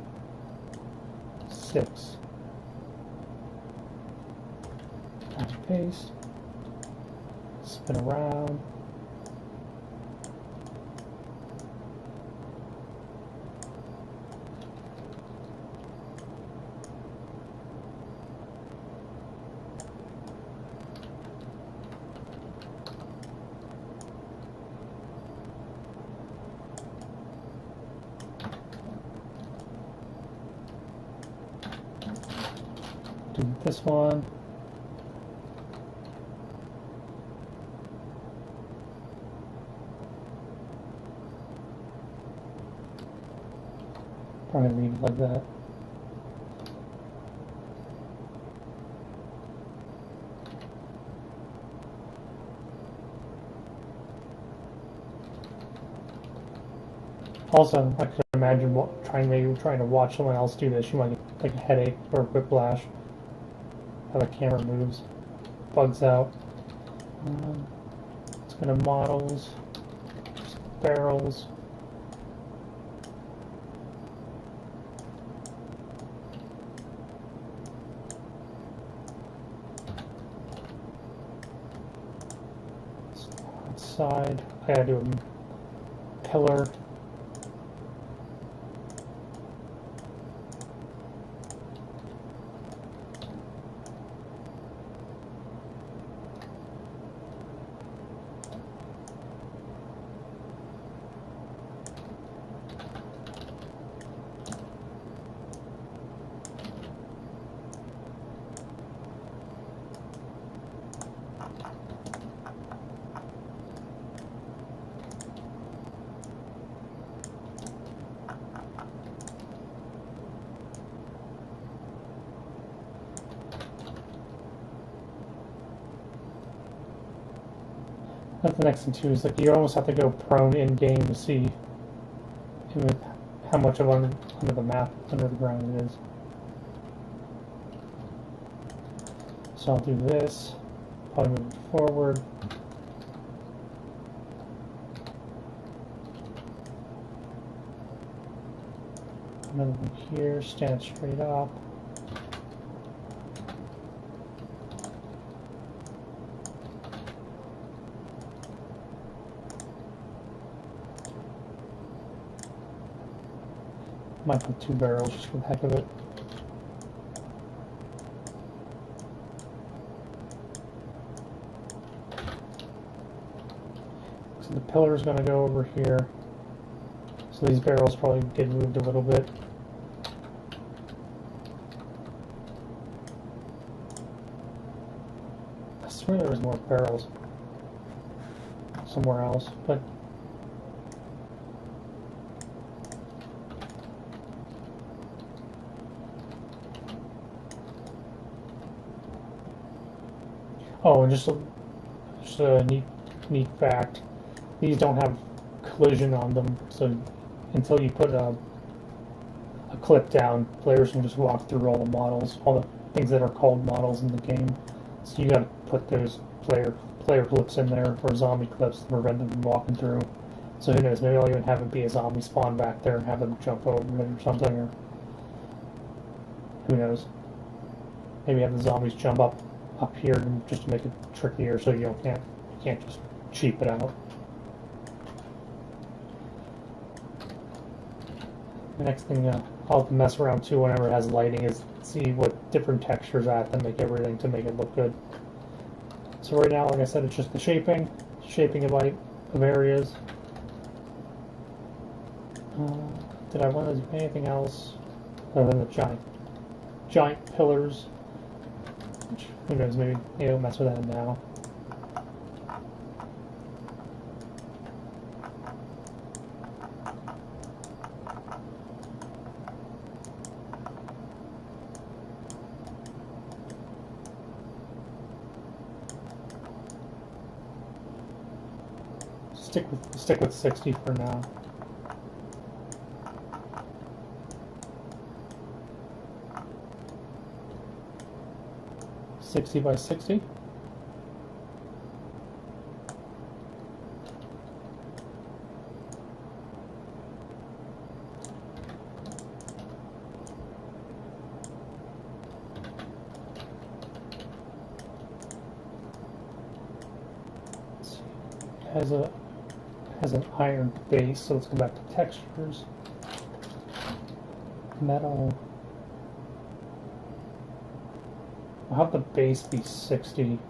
6. Copy paste. Spin around. Do this one. Probably leave it like that. Also, I could imagine trying to watch someone else do this. You might get like a headache or whiplash. How the camera moves, bugs out. Let's go to models, barrels. Side, I gotta do a pillar. That's the next thing too, is like you almost have to go prone in game to see how much of under the map, under the ground it is. So I'll do this, probably move it forward. Another one here, stand straight up. Might put 2 barrels just for the heck of it. So the pillar is going to go over here. So these barrels probably get moved a little bit. I swear there was more barrels somewhere else, but oh, and just a neat fact, these don't have collision on them, so until you put a clip down, players can just walk through all the models, all the things that are called models in the game. So you gotta put those player clips in there, or zombie clips, to prevent them from walking through. So who knows, maybe I'll even have it be a zombie spawn back there and have them jump over it or something, or who knows. Maybe have the zombies jump up here just to make it trickier, so you can't just cheap it out. The next thing I'll have to mess around too whenever it has lighting is see what different textures I have to make everything to make it look good. So right now, like I said, it's just the shaping of areas. Did I want to do anything else other than the giant pillars? Which, who knows, maybe I'll mess with that now. Stick with 60 for now. $60 by $60. Has an iron base, so let's go back to textures. Metal. I'll have the base be 60.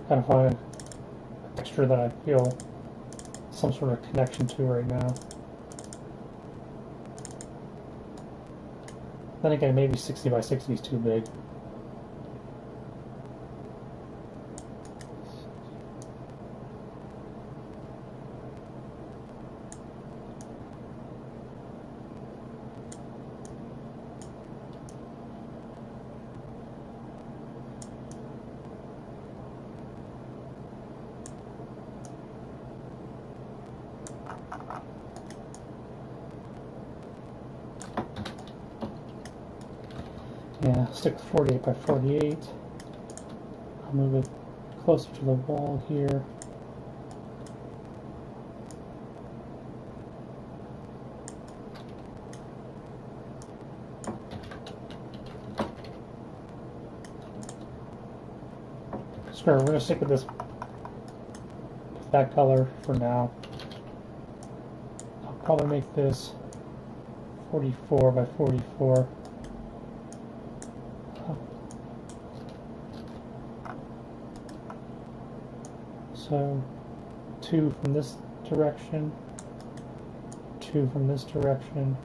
Gotta find a texture that I feel some sort of connection to right now. Then again, maybe 60 by 60 is too big. Yeah, stick with 48 by 48. I'll move it closer to the wall here. Sure, we're going to stick with that color for now. I'll probably make this 44 by 44. So 2 from this direction, 2 from this direction,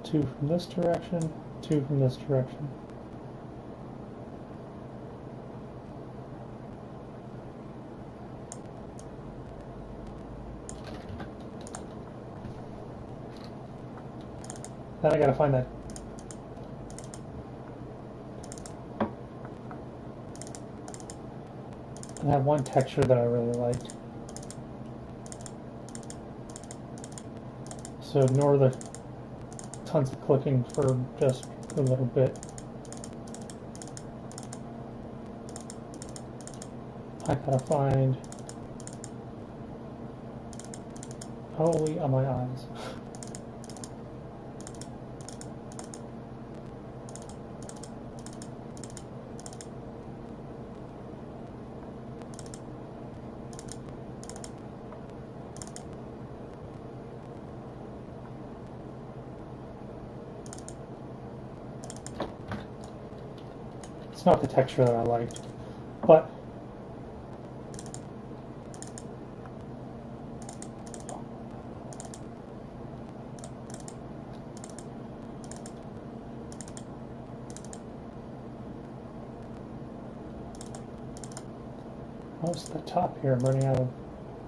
2 from this direction, 2 from this direction. Then I gotta find that. I have one texture that I really liked. So ignore the tons of clicking for just a little bit. I gotta find. Holy on my eyes. It's not the texture that I liked, but most of the top here, I'm running out of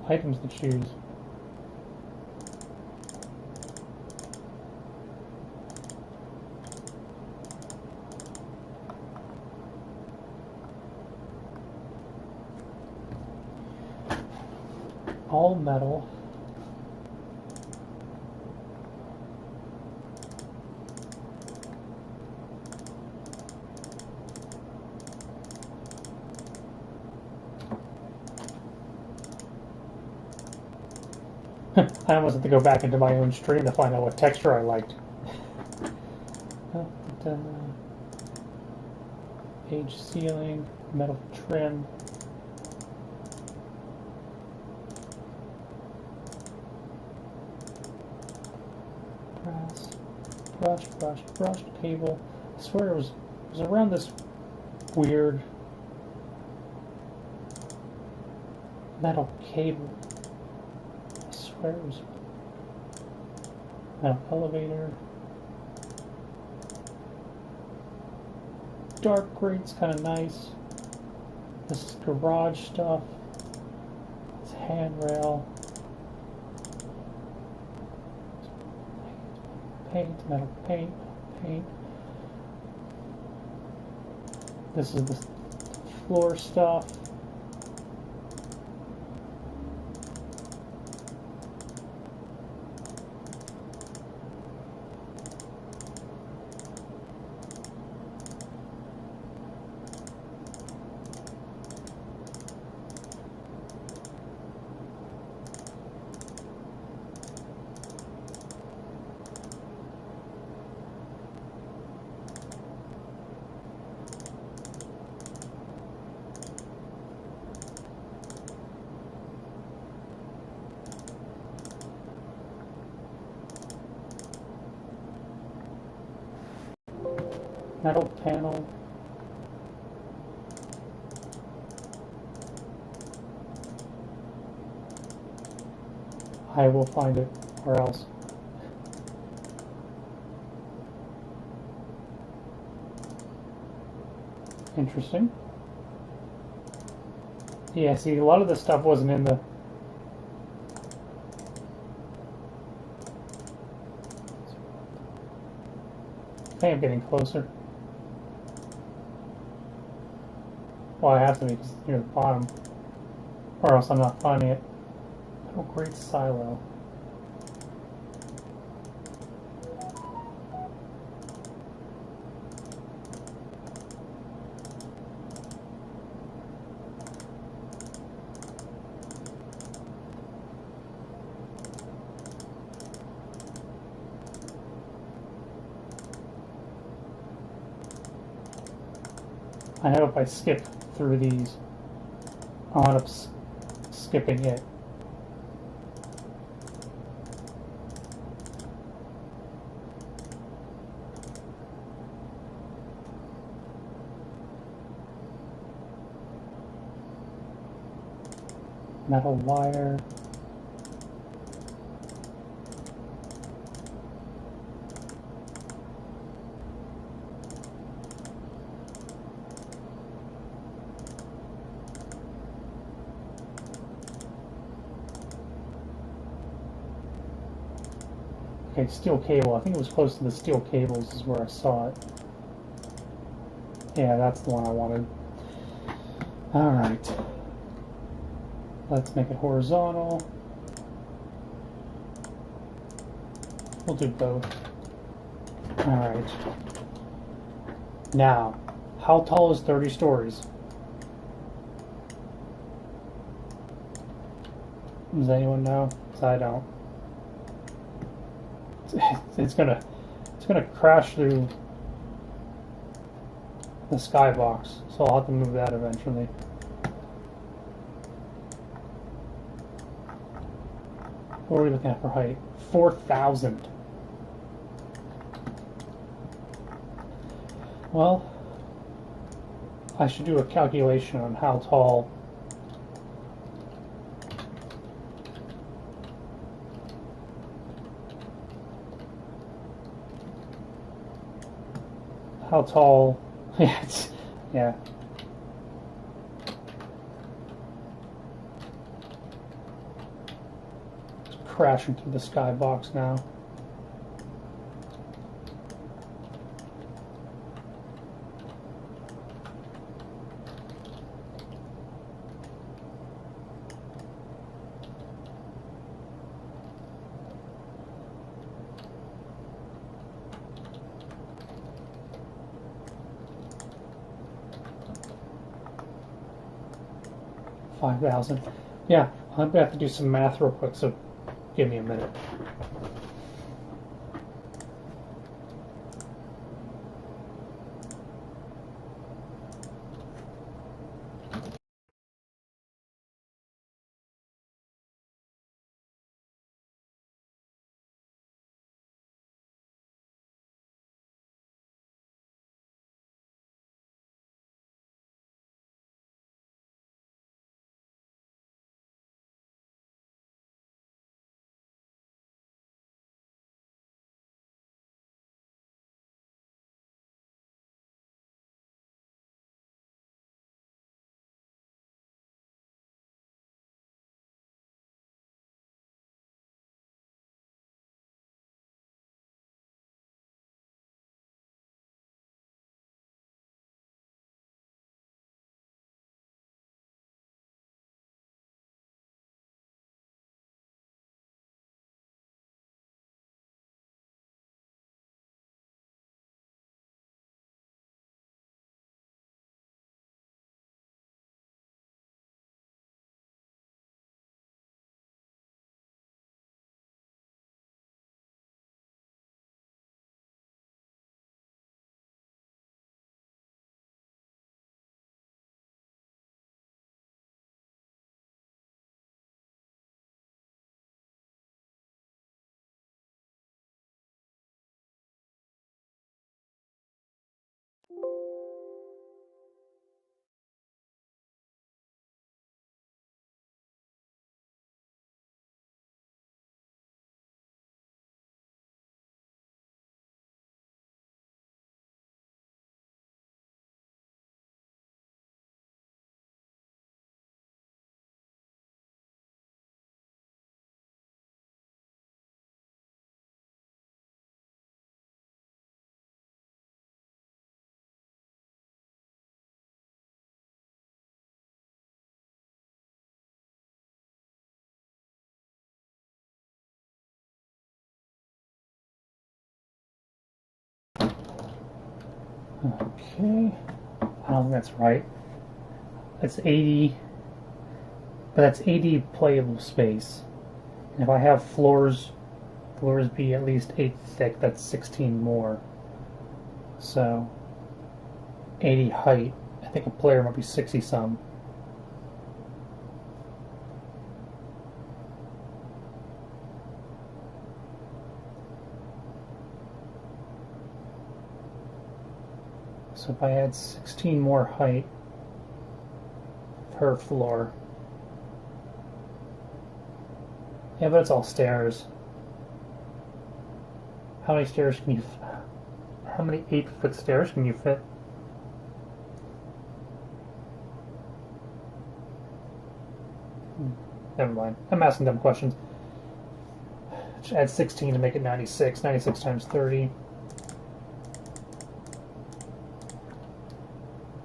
items to choose. All metal. I almost have to go back into my own stream to find out what texture I liked. Page ceiling, metal trim. Brush, table. I swear it was around this weird metal cable. I swear it was metal elevator. Dark grate's kind of nice. This is garage stuff. It's handrail. Paint, metal paint. This is the floor stuff. Metal panel. I will find it, or else. Interesting. Yeah, see, a lot of this stuff wasn't in the... I think I'm getting closer. Well, I have to be because it's near the bottom, or else I'm not finding it. Oh, great silo. I know if I skip through these, I'll end up skipping it. Metal wire. Okay, steel cable. I think it was close to the steel cables is where I saw it. Yeah, that's the one I wanted. Alright. Let's make it horizontal. We'll do both. Alright. Now, how tall is 30 stories? Does anyone know? 'Cause I don't. It's gonna crash through the skybox, so I'll have to move that eventually. What are we looking at for height? 4,000. Well, I should do a calculation on how tall yeah, yeah. It's crashing through the skybox now. $5,000. Yeah, I'm gonna have to do some math real quick, so give me a minute. Okay, I don't think that's right. That's 80, but that's 80 playable space. And if I have floors be at least 8 thick, that's 16 more. So 80 height, I think a player might be 60 some. So if I add 16 more height per floor. Yeah, but it's all stairs. How many stairs can you... How many 8-foot stairs can you fit? Never mind. I'm asking dumb questions. Just add 16 to make it 96. 96 times 30.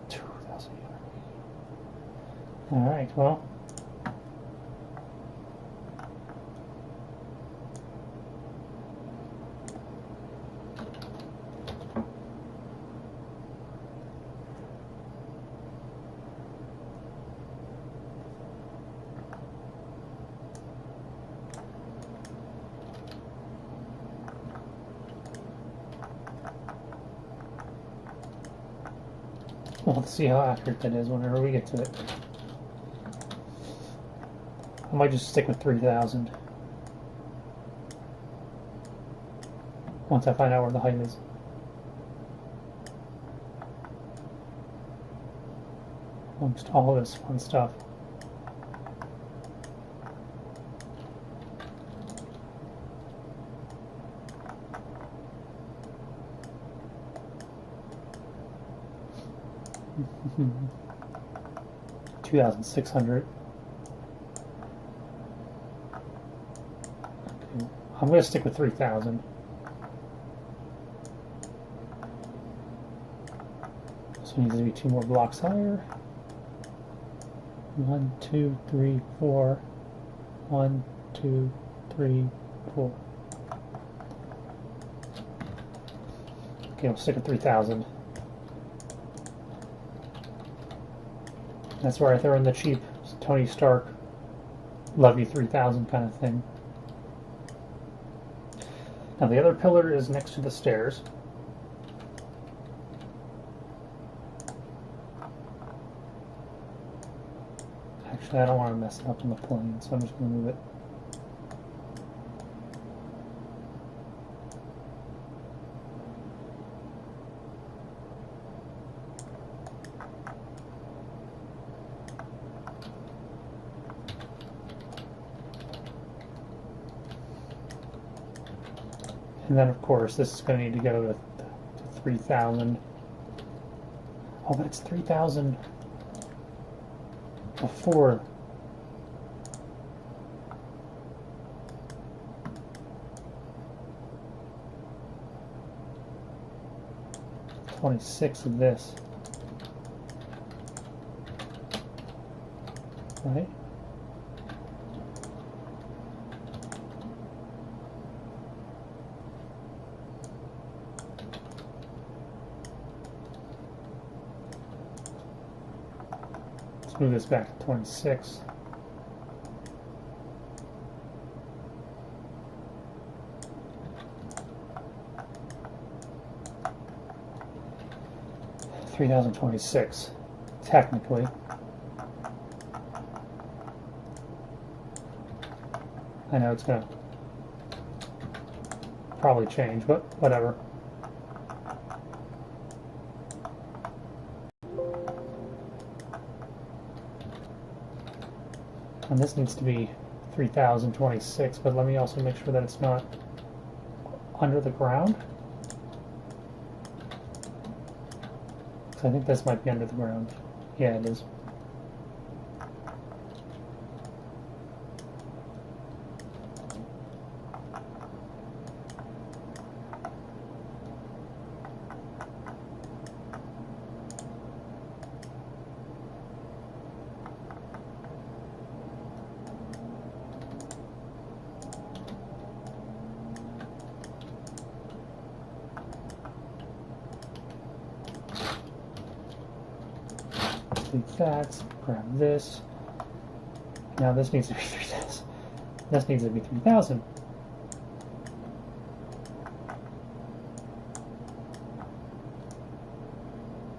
2,000. Alright, well. We'll have to see how accurate that is whenever we get to it. I might just stick with 3,000. Once I find out where the height is. Amongst all this fun stuff. $2,600. Okay, I'm going to stick with 3,000. So it needs to be 2 more blocks higher. 1, 2, 3, 4. 1, 2, 3, 4. Okay, we'll stick with 3,000. That's where I throw in the cheap Tony Stark, love you 3,000 kind of thing. Now the other pillar is next to the stairs. Actually, I don't want to mess it up on the plane, so I'm just going to move it. And then, of course, this is going to need to go to 3,000. Oh, but it's 3,000 before. $26 of this. Right? Move this back to 26. $3,026, technically. I know it's gonna probably change, but whatever. And this needs to be 3,026, but let me also make sure that it's not under the ground. Because I think this might be under the ground. Yeah, it is. Delete that, grab this. Now this needs to be 3,000. This needs to be 3,000.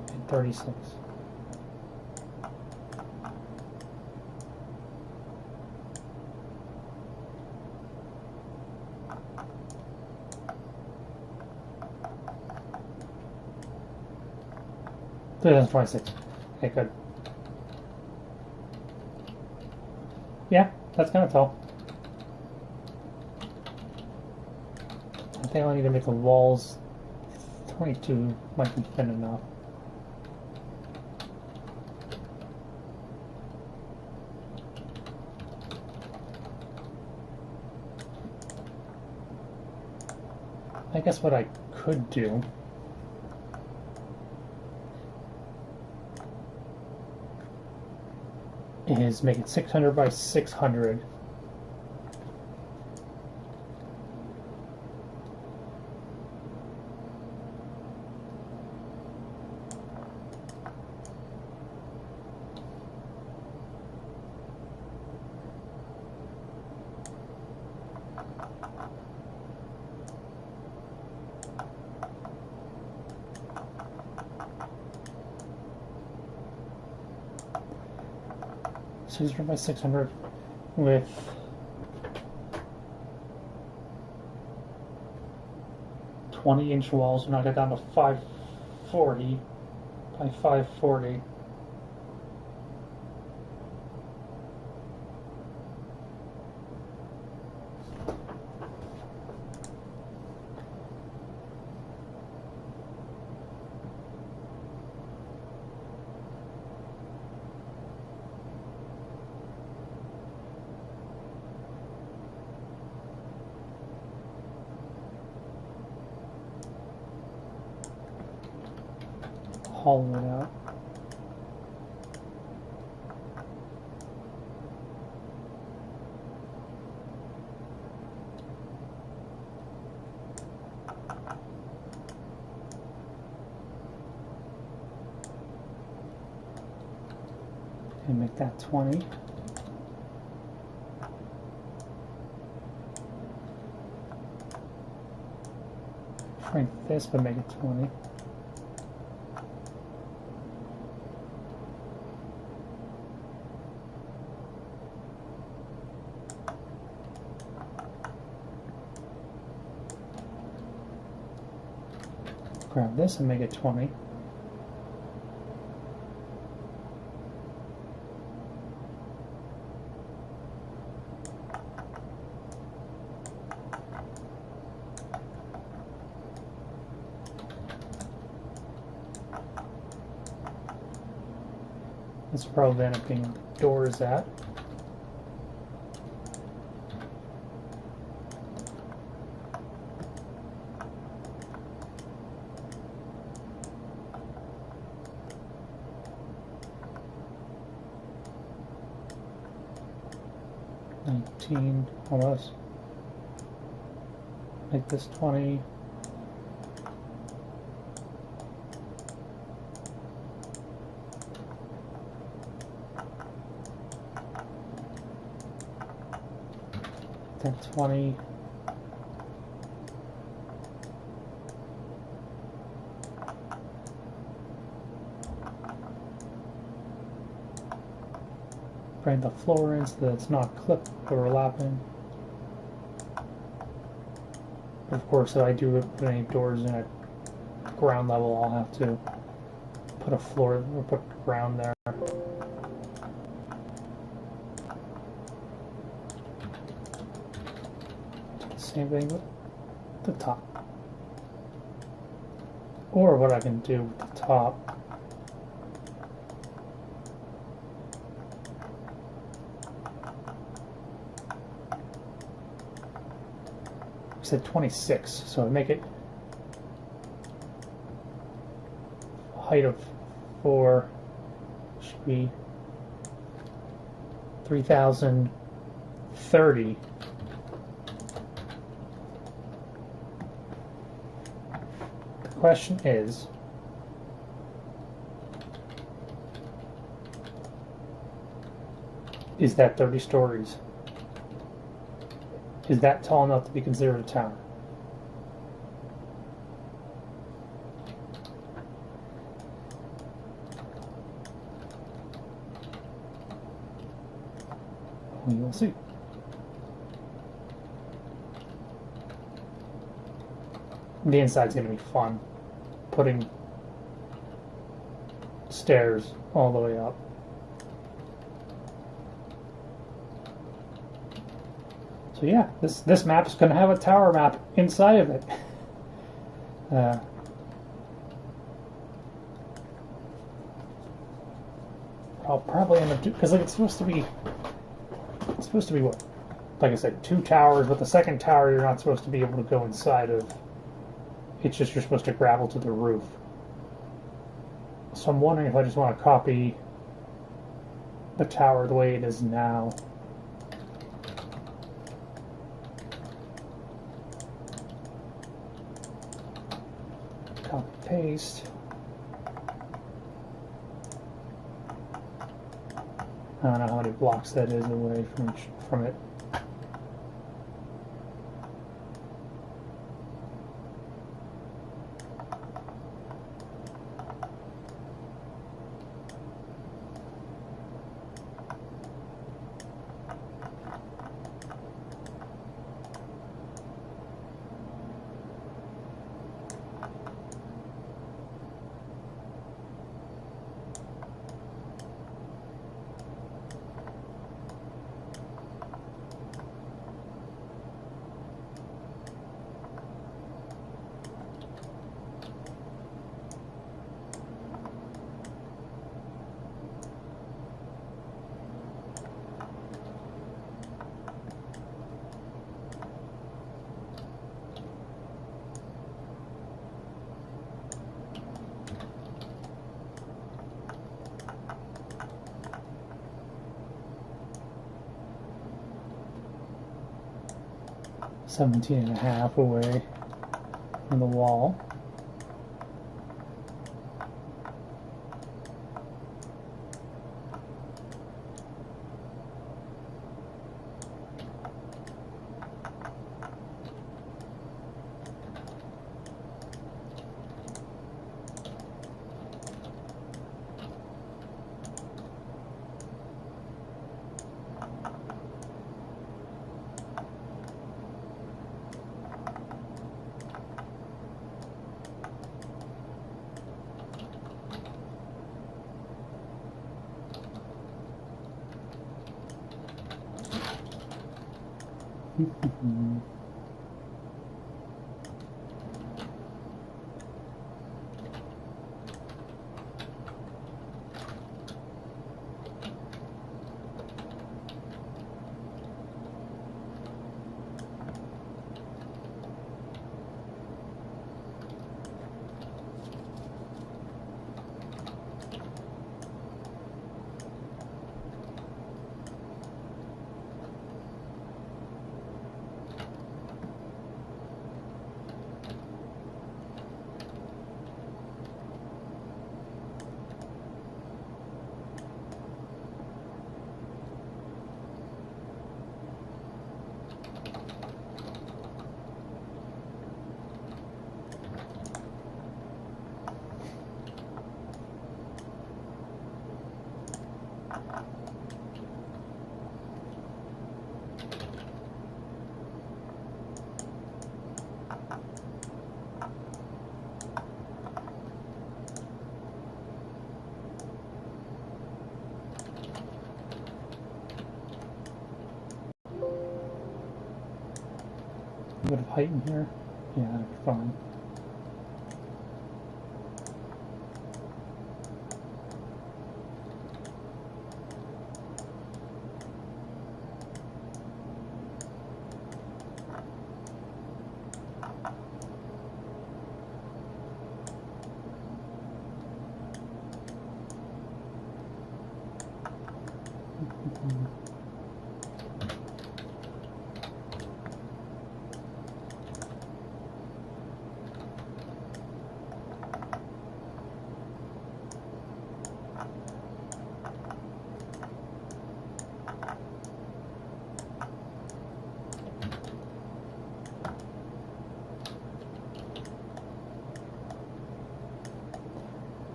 And 36. 2026. Okay, good. Yeah, that's kind of tall. I think I need to make the walls 22 might be thin enough. I guess what I could do is make it 600 by 600. By 600 with 20-inch walls, and I got down to 540 by 540. Hollow it out. And make that 20. Shrink this, but make it 20. Grab this and make it 20. This will probably end up being doors at. Almost. Make this 20. Then 20. Bring the floor in so that it's not clip overlapping. Of course, if I do put any doors in at ground level, I'll have to put a floor or put ground there. Same thing with the top. Or what I can do with the top. I said 26, so I make it height of 4 should be 3030. The question is, is that 30 stories? Is that tall enough to be considered a tower? We will see. The inside's going to be fun. Putting stairs all the way up. So yeah, this map is going to have a tower map inside of it. I'll probably end up because like it's supposed to be what? Like I said, 2 towers, but the second tower you're not supposed to be able to go inside of. It's just you're supposed to gravel to the roof. So I'm wondering if I just want to copy the tower the way it is now. Copy, paste. I don't know how many blocks that is away from it. $17.5 away from the wall. A bit of height in here. Yeah, that'd be fine.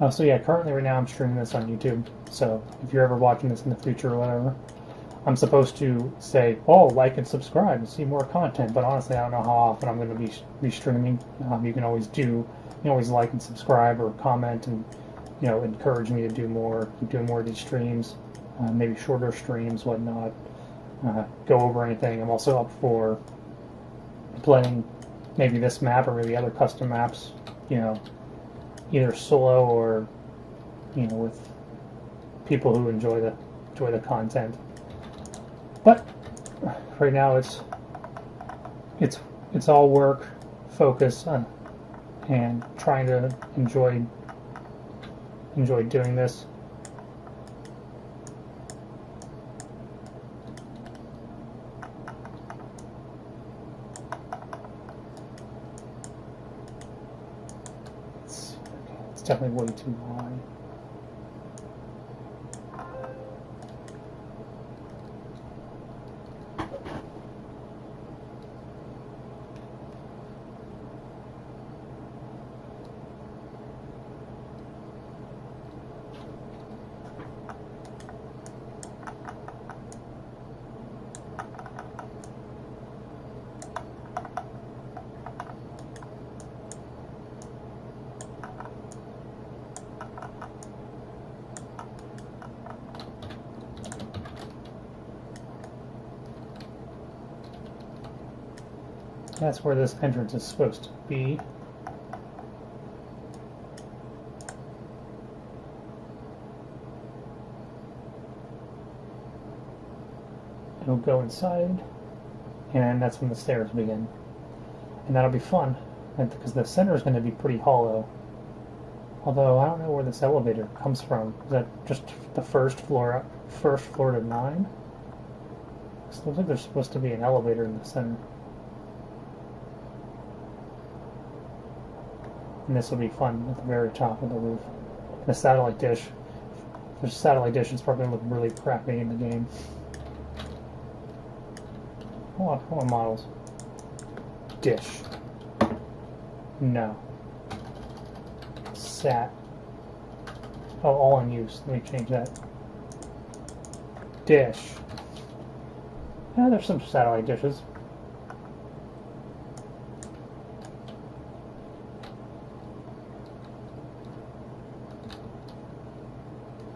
So yeah, currently right now I'm streaming this on YouTube. So if you're ever watching this in the future or whatever, I'm supposed to say, oh, like and subscribe and see more content. But honestly, I don't know how often I'm going to be streaming. You can always like and subscribe or comment and encourage me to do more, keep doing more of these streams, maybe shorter streams, whatnot. Go over anything. I'm also up for playing maybe this map or maybe other custom maps, either solo or with people who enjoy the content. But right now it's all work, focus, and trying to enjoy doing this. It's definitely way too high. That's where this entrance is supposed to be. It'll go inside, and that's when the stairs begin. And that'll be fun, because the center is going to be pretty hollow. Although, I don't know where this elevator comes from. Is that just the first floor to 9? It looks like there's supposed to be an elevator in the center. And this will be fun at the very top of the roof. And a satellite dish. If there's a satellite dish, it's probably going to look really crappy in the game. Come on, models. Dish. No. Sat. Oh, all in use. Let me change that. Dish. Yeah, there's some satellite dishes.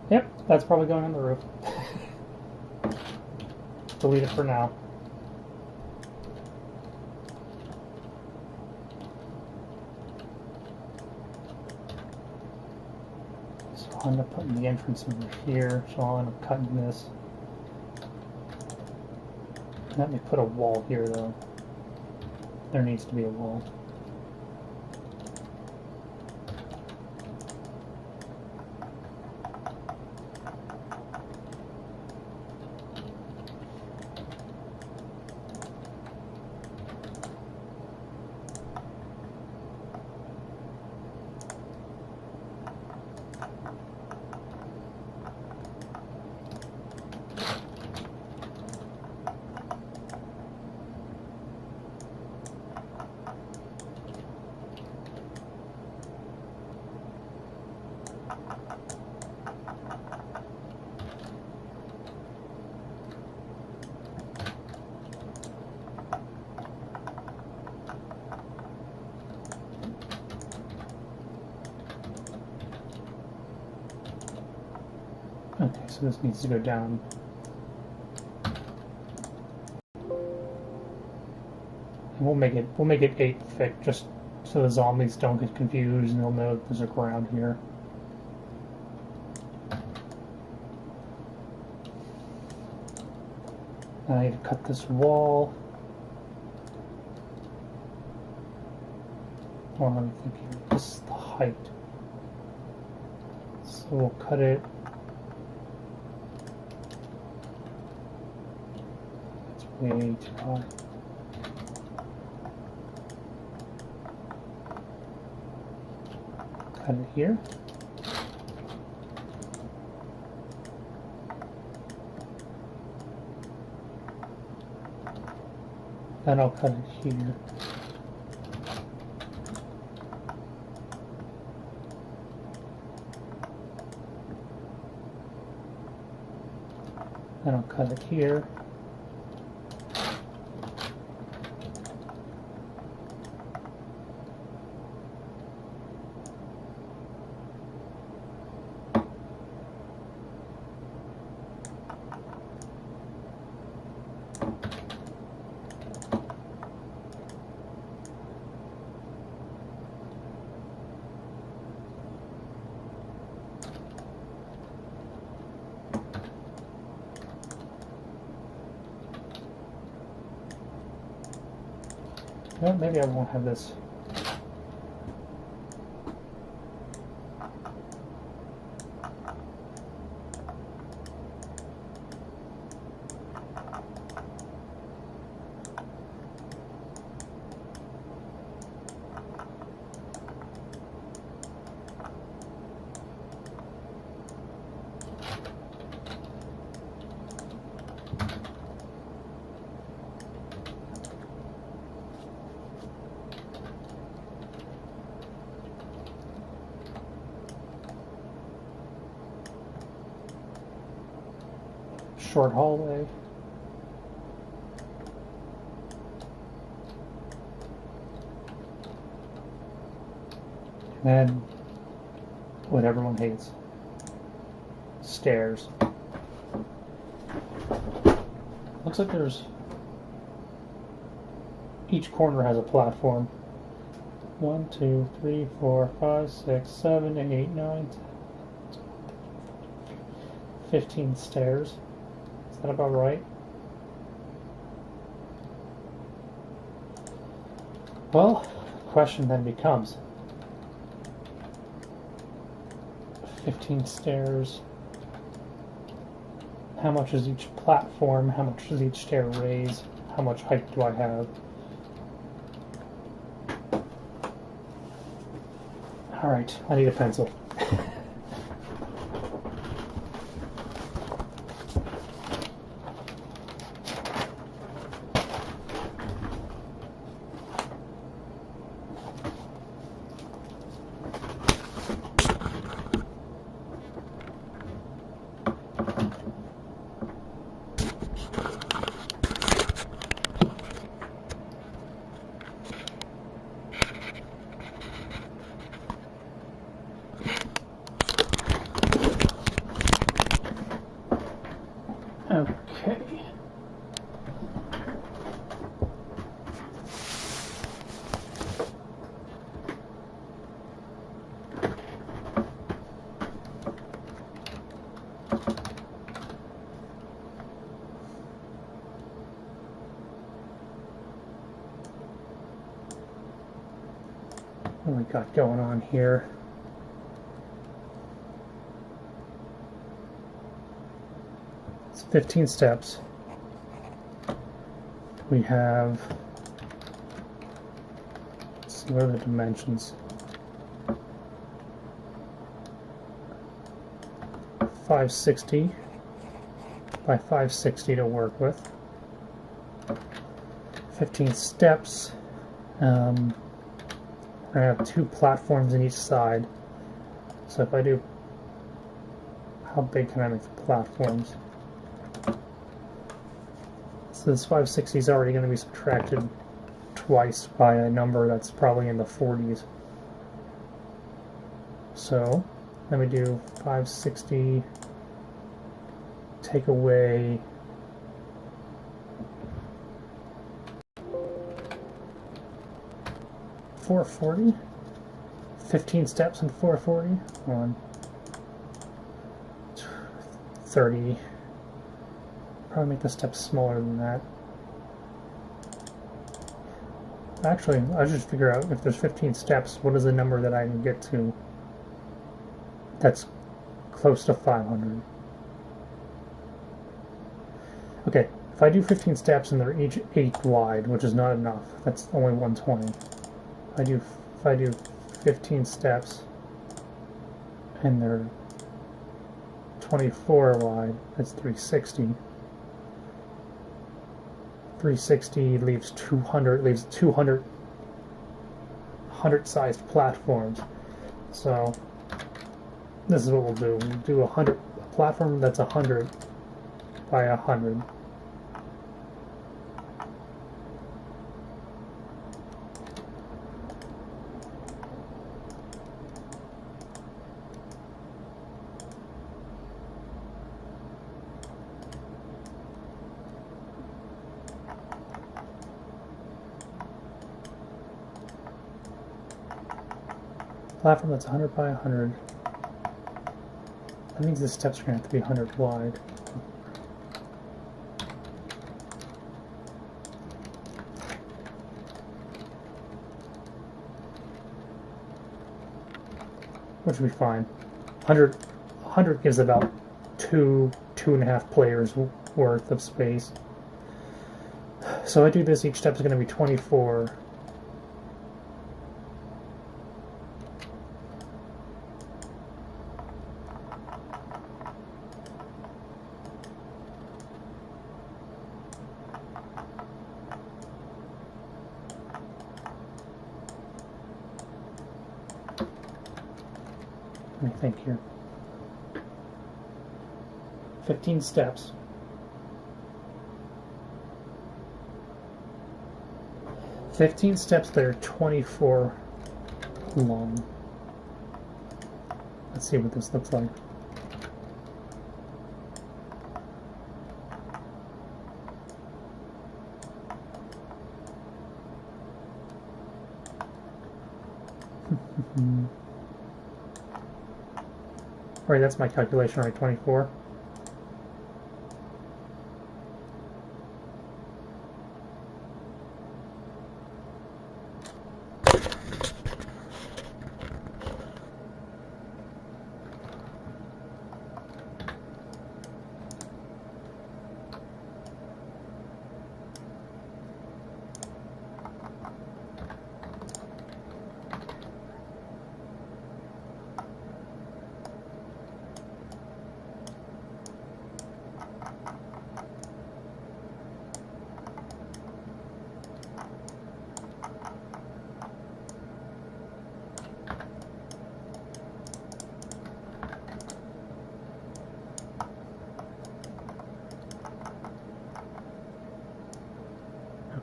Yep, that's probably going on the roof. Delete it for now. So I'll end up putting the entrance over here, so I'll end up cutting this. Let me put a wall here, though. There needs to be a wall. Okay, so this needs to go down. And we'll make it 8 thick, just so the zombies don't get confused and they'll know that there's a ground here. Now I need to cut this wall. Or let me think here. This is the height. So we'll cut it. Way too high. Cut it here. Then I'll cut it here. Then I'll cut it here. Well, maybe I won't have this. Short hallway. And then what everyone hates. Stairs. Looks like there's... each corner has a platform. 1, 2, 3, 4, 5, 6, 7, 8, 9, 10, 15 stairs. Is that about right? Well, the question then becomes 15 stairs. How much is each platform? How much does each stair raise? How much height do I have? Alright, I need a pencil. Okay. What we got going on here? It's 15 steps. We have, let's see, what are the dimensions? 560 by 560 to work with. 15 steps. We're going to have 2 platforms in each side. So if I do, how big can I make the platforms? So this 560 is already going to be subtracted twice by a number that's probably in the 40s. So let me do 560, take away 440, 15 steps and 440, 1, 30, probably make the steps smaller than that. Actually, I should figure out if there's 15 steps, what is the number that I can get to that's close to 500. Okay, if I do 15 steps and they're each 8 wide, which is not enough, that's only 120. If I do 15 steps and they're 24 wide, that's 360. 360 leaves 200, leaves 200 100-sized platforms. So this is what we'll do. We'll do a platform that's 100 by 100. Platform that's 100 by 100. That means the steps are going to have to be 100 wide. Which will be fine. 100 gives about 2.5 players worth of space. So I do this, each step is going to be 24. Let me think here. 15 steps. That are 24 long. Let's see what this looks like. Right, that's my calculation, right? 24.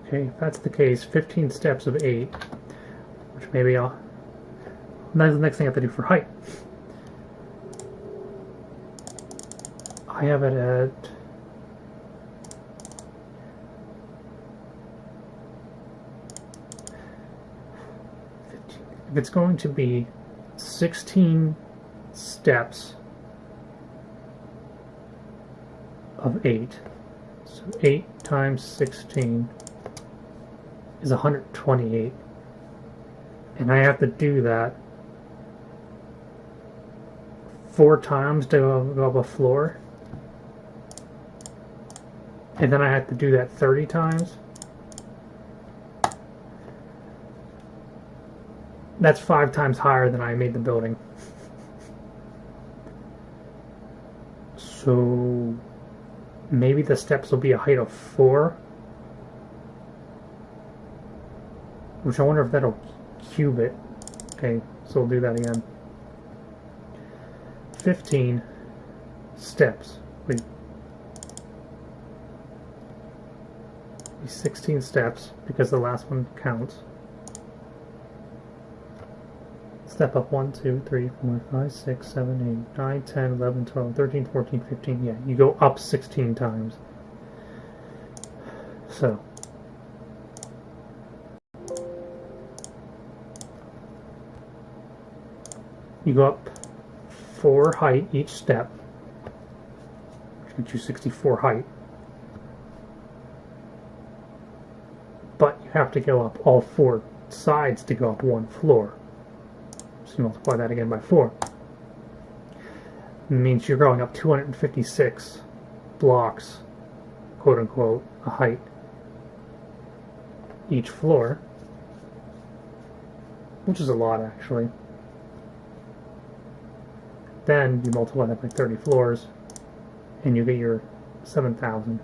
Okay, if that's the case, 15 steps of 8, which maybe that's the next thing I have to do for height. I have it at if it's going to be 16 steps of 8, so 8 times 16 is 128, and I have to do that 4 times to go up a floor, and then I have to do that 30 times. That's 5 times higher than I made the building. So maybe the steps will be a height of 4. Which I wonder if that'll cube it. Okay, so we'll do that again. 15 steps. Wait. 16 steps, because the last one counts. Step up 1, 2, 3, 4, 5, 6, 7, 8, 9, 10, 11, 12, 13, 14, 15. Yeah, you go up 16 times. So you go up 4 height each step, which gets you 64 height. But you have to go up all 4 sides to go up 1 floor. So you multiply that again by 4. It means you're going up 256 blocks, quote unquote, a height each floor, which is a lot actually. Then you multiply that by 30 floors, and you get your 7,000.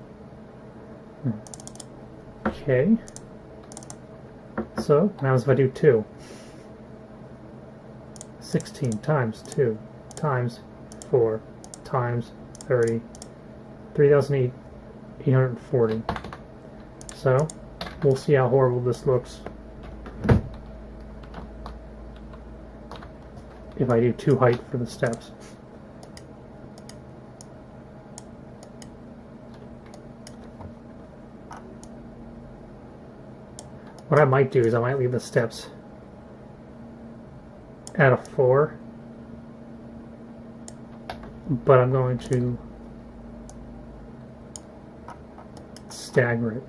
Okay. So now if I do 2, 16 times 2 times 4 times 30, 3,840. So we'll see how horrible this looks if I do 2 height for the steps. What I might do is I might leave the steps at a 4 but I'm going to stagger it,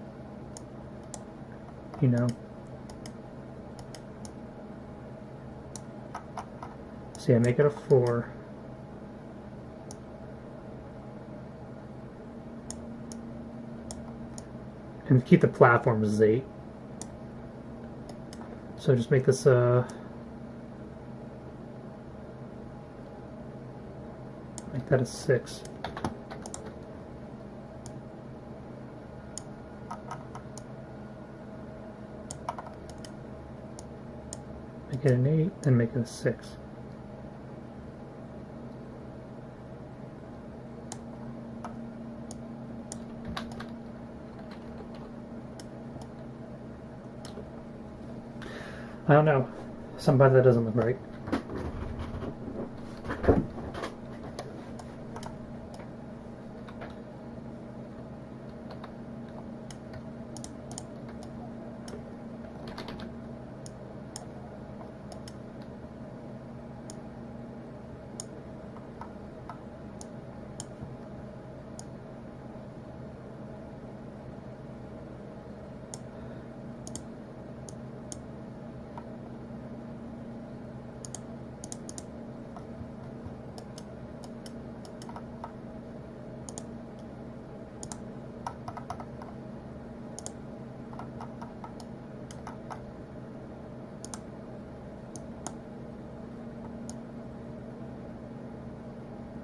you know. So yeah, make it a 4. And keep the platform as 8. So just make this make that a 6. Make it an 8, then make it a 6. I don't know. Sometimes that doesn't look right.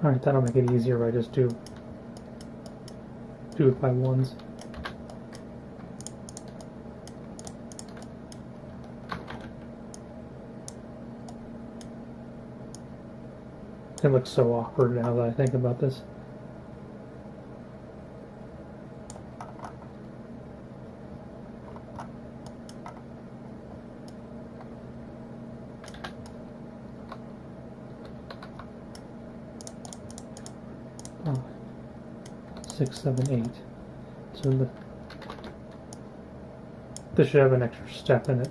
Alright, that'll make it easier, right? Just do it by ones. It looks so awkward now that I think about this. Oh, 6, 7, 8. So this should have an extra step in it.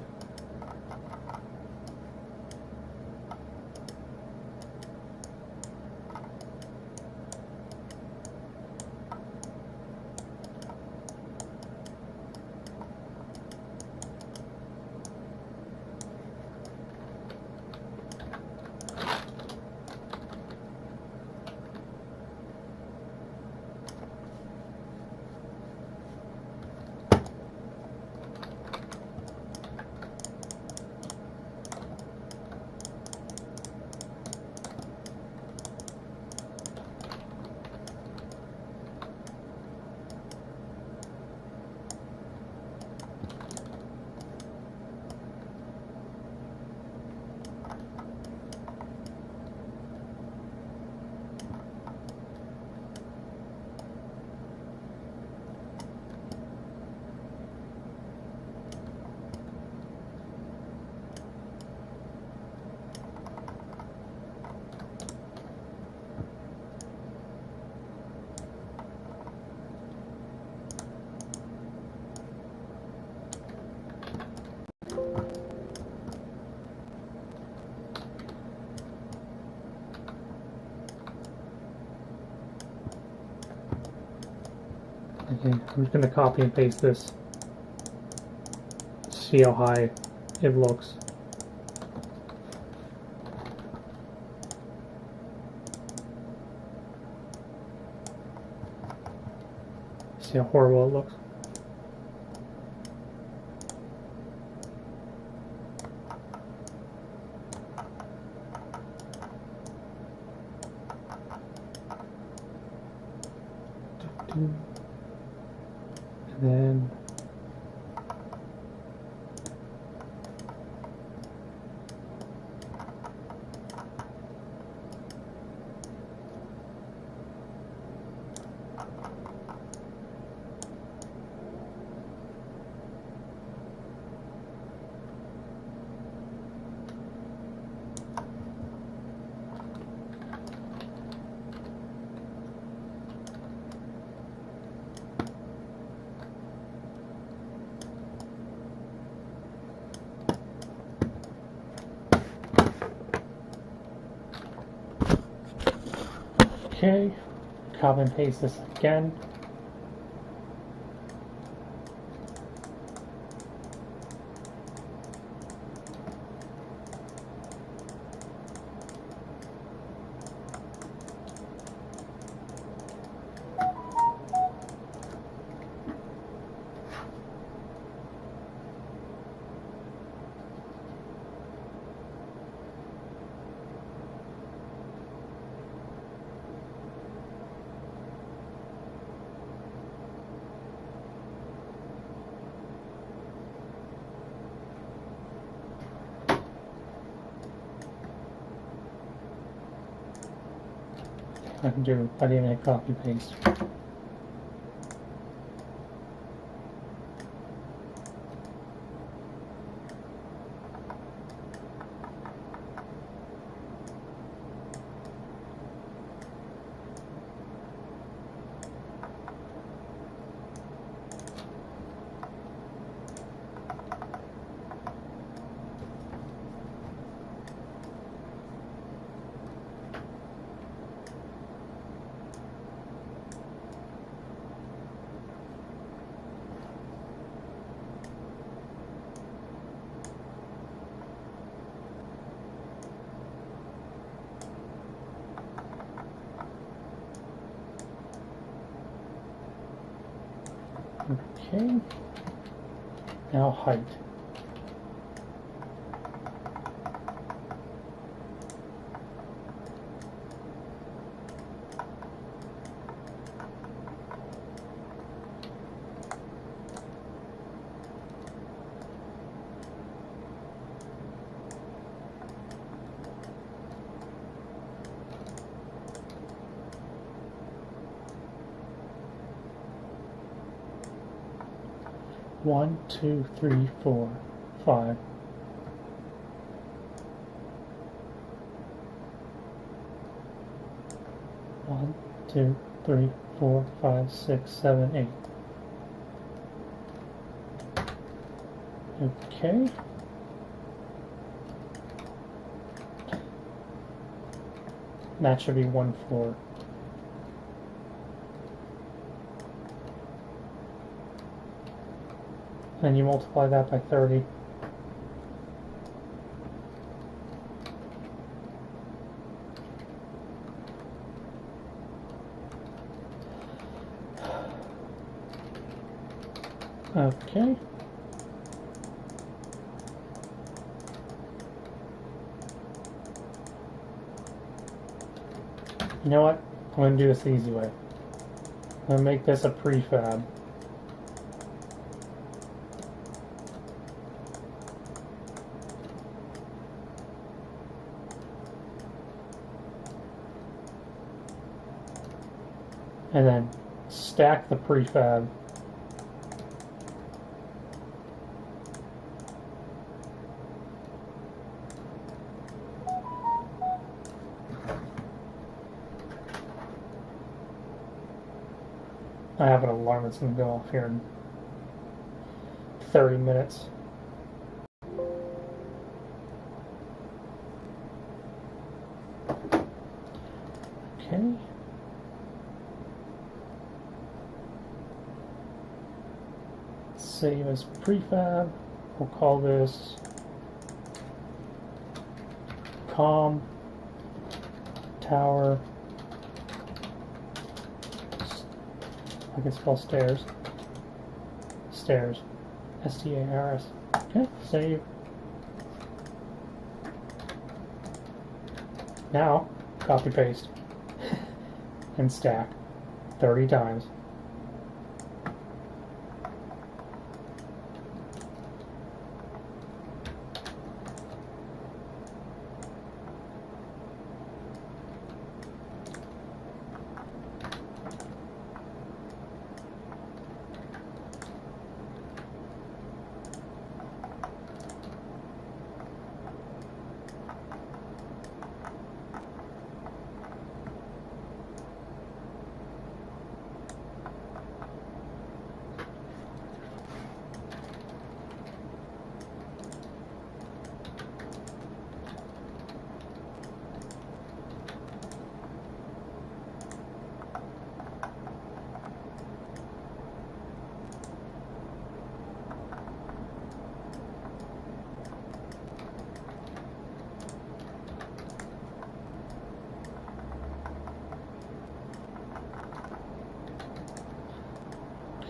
Okay, I'm just going to copy and paste this. See how high it looks. See how horrible it looks. And then Okay, copy and paste this again. I didn't hit copy paste. Okay, now height. One, two, three, four, five. One, two, three, four, five, six, seven, eight. Okay. That should be one floor. And you multiply that by 30. Okay. You know what? I'm going to do this the easy way. I'm going to make this a prefab. And then stack the prefab. I have an alarm that's going to go off here in 30 minutes. Okay. Save as prefab. We'll call this com tower. I can spell stairs. Stairs. S-T-A-R-S. Okay, save. Now, copy paste. And stack 30 times.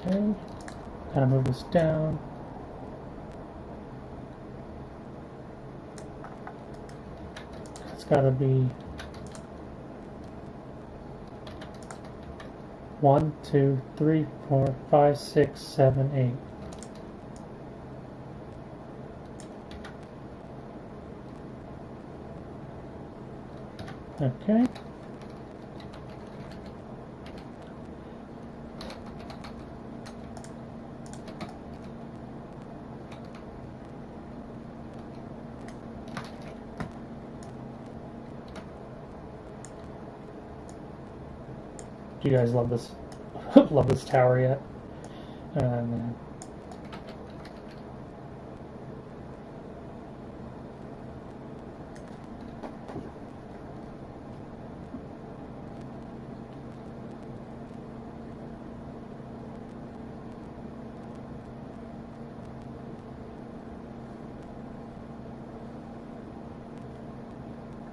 Okay, gotta move this down. It's gotta be 1, 2, 3, 4, 5, 6, 7, 8. Okay. Do you guys love this? Love this tower yet? Man.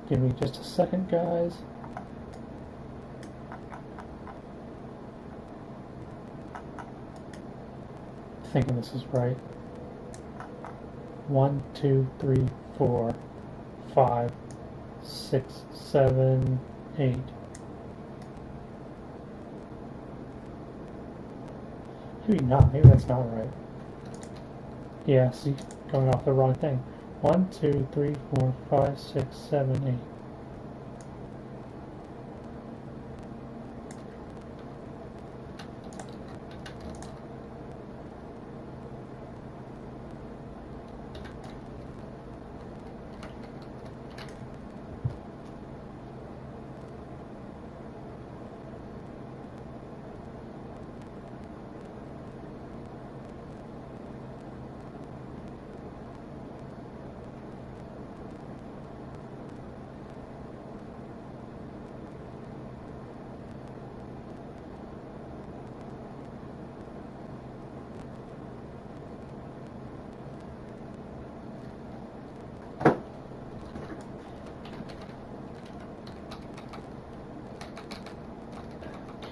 Give me just a second, guys. Thinking this is right. 1, 2, 3, 4, 5, 6, 7, 8. Maybe not. Maybe that's not right. Yeah, see, going off the wrong thing. 1, 2, 3, 4, 5, 6, 7, 8.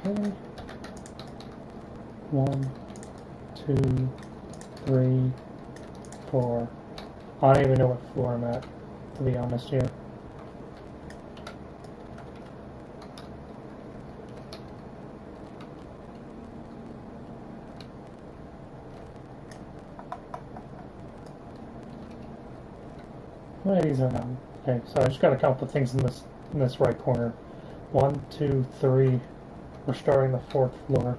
Okay. 1, 2, 3, 4. I don't even know what floor I'm at, to be honest here. Well, these are not. Okay, so I just gotta count the things in this right corner. 1, 2, 3. We're starting the 4th floor.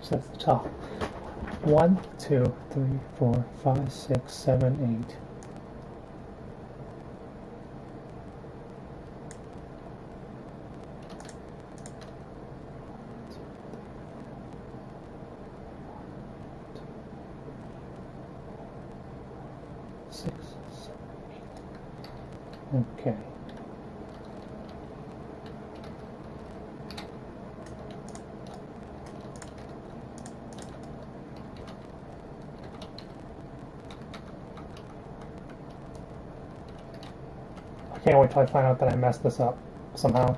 So that's the top. 1, 2, 3, 4, 5, 6, 7, 8. Okay. I can't wait till I find out that I messed this up somehow.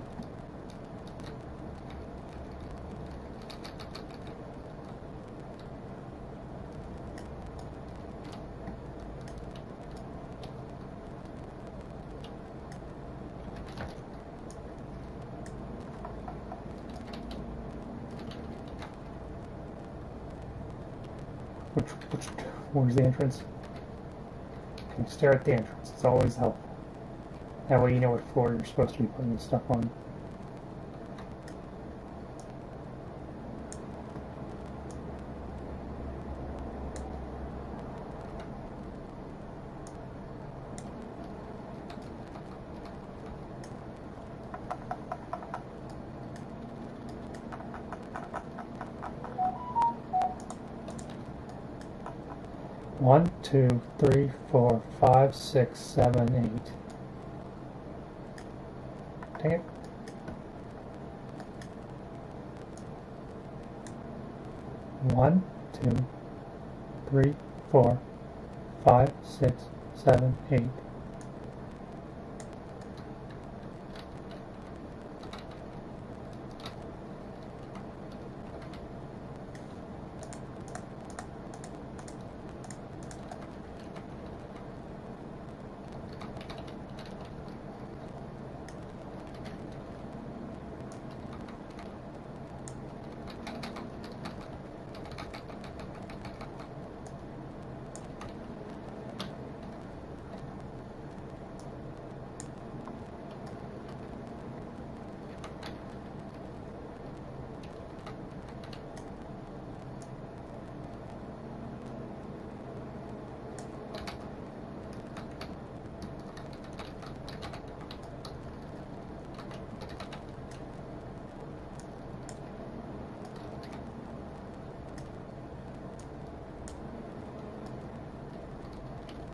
Where's the entrance? You can stare at the entrance. It's always helpful. That way you know what floor you're supposed to be putting the stuff on. 1, 2, 3, 4, 5, 6, 7, 8. Dang it. One, 2, 3, 4, 5, 6, 7, 8.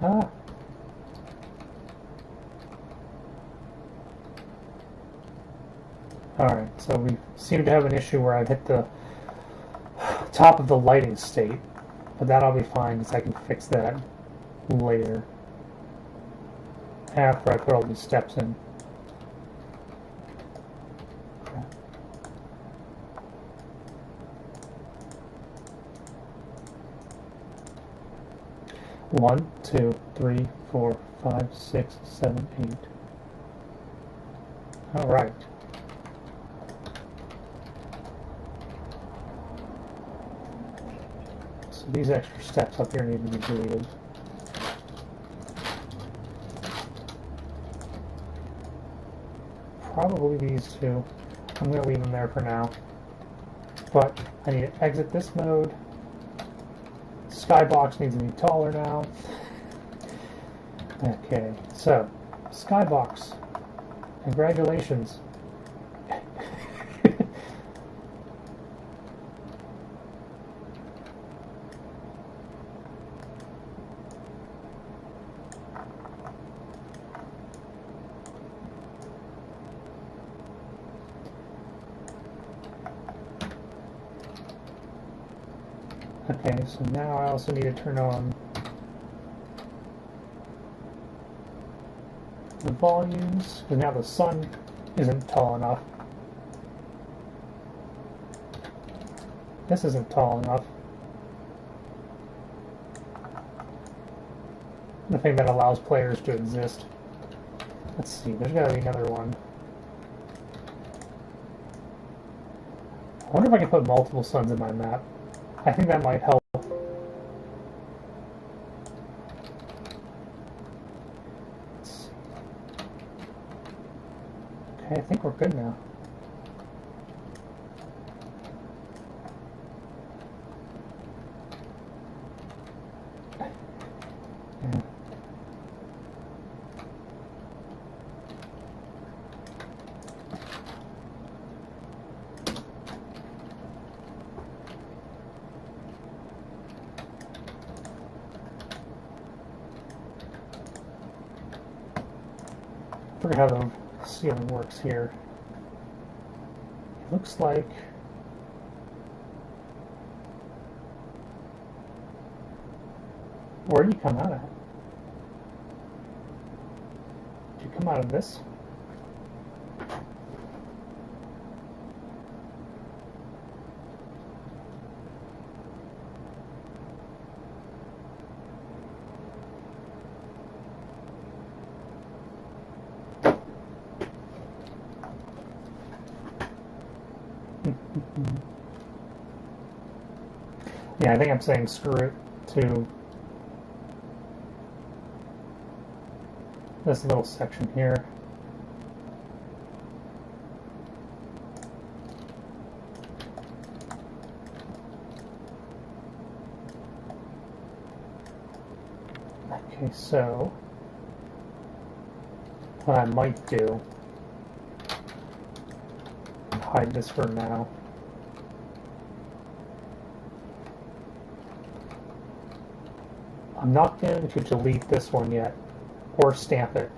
Ah. Alright, so we seem to have an issue where I've hit the top of the lighting state, but that'll be fine because I can fix that later after I put all these steps in. One, 2, 3, 4, 5, 6, 7, 8. All right. So these extra steps up here need to be deleted. Probably these two. I'm going to leave them there for now. But I need to exit this mode. Skybox needs to be taller now. Okay, so Skybox, congratulations. Okay, so now I also need to turn on the volumes, because now the sun isn't tall enough. This isn't tall enough. The thing that allows players to exist. Let's see, there's got to be another one. I wonder if I can put multiple suns in my map. I think that might help. Let's see. Okay, I think we're good now. Yeah. I forget how the ceiling works here. It looks like where do you come out at? Do you come out of this? Yeah, I think I'm saying screw it to this little section here. Okay, so what I might do, hide this for now. I'm not going to delete this one yet, or stamp it.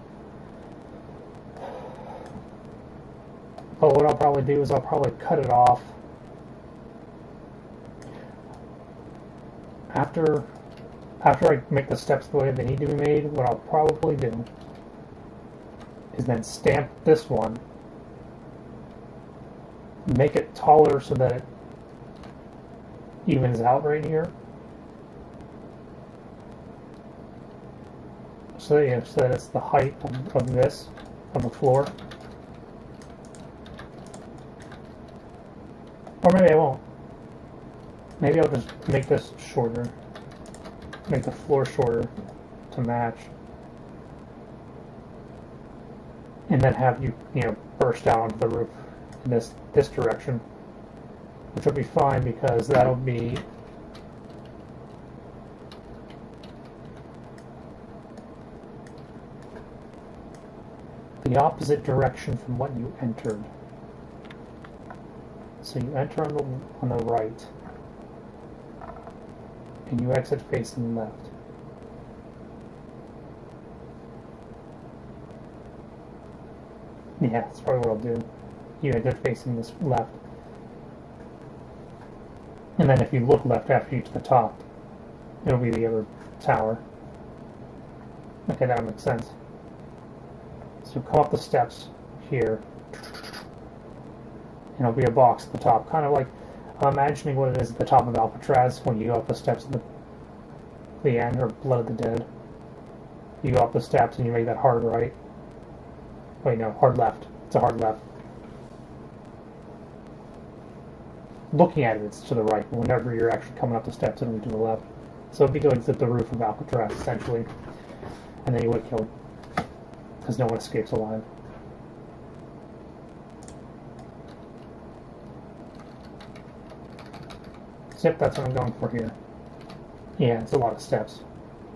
But what I'll probably do is I'll probably cut it off after I make the steps the way they need to be made. What I'll probably do is then stamp this one, make it taller so that it evens out right here, so that it's the height of the floor. Or maybe I won't. Maybe I'll just make this shorter, make the floor shorter to match, and then have you burst out onto the roof in this direction, which will be fine because that'll be the opposite direction from what you entered. So you enter on the right, and you exit facing left. Yeah, that's probably what I'll do. You enter facing this left. And then if you look left after you to the top, it'll be the other tower. Okay, that makes sense. So come up the steps here, and it'll be a box at the top, kind of like imagining what it is at the top of Alcatraz when you go up the steps at the end, or Blood of the Dead. You go up the steps and you make that hard right. Wait, no, hard left. It's a hard left. Looking at it, it's to the right, but whenever you're actually coming up the steps, it'll be to the left. So it'd be going to the roof of Alcatraz, essentially. And then you would kill it, because no one escapes alive. So yep, that's what I'm going for here. Yeah, it's a lot of steps.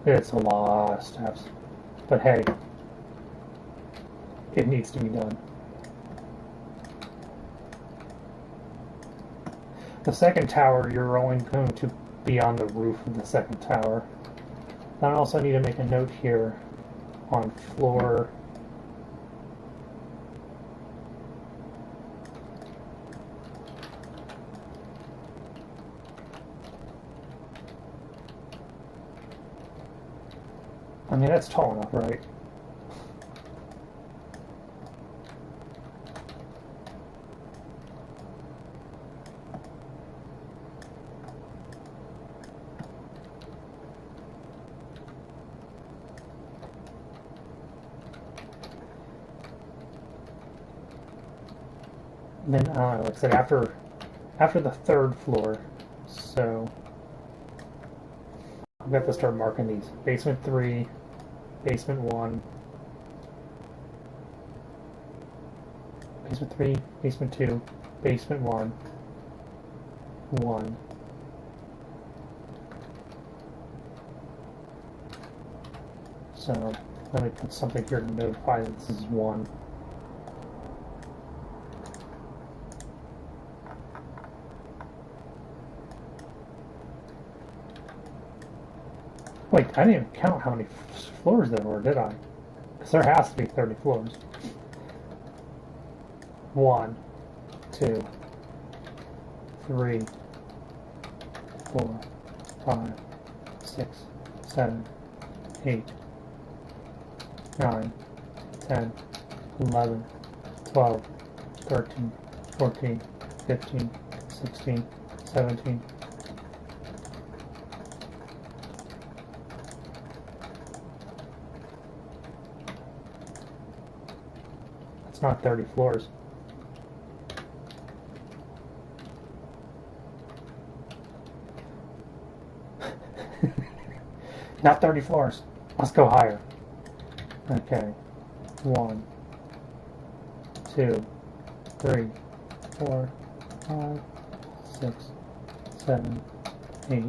It's a lot of steps. But hey, it needs to be done. The second tower, you're only going to be on the roof of the second tower. Then I also need to make a note here on floor. I mean, that's tall enough, right? Then, like I said, after the third floor, so I've got to start marking these. Basement 3, basement 1, basement 3, basement 2, basement 1, 1. So let me put something here to notify that this is 1. Wait, I didn't even count how many floors there were, did I? Because there has to be 30 floors. 1, 2, 3, 4, 5, 6, 7, 8, 9, 10, 11, 12, 13, 14, 15, 16, 17. It's not 30 floors. Not 30 floors. Let's go higher. Okay. 1, 2, 3, 4, 5, 6, 7, 8.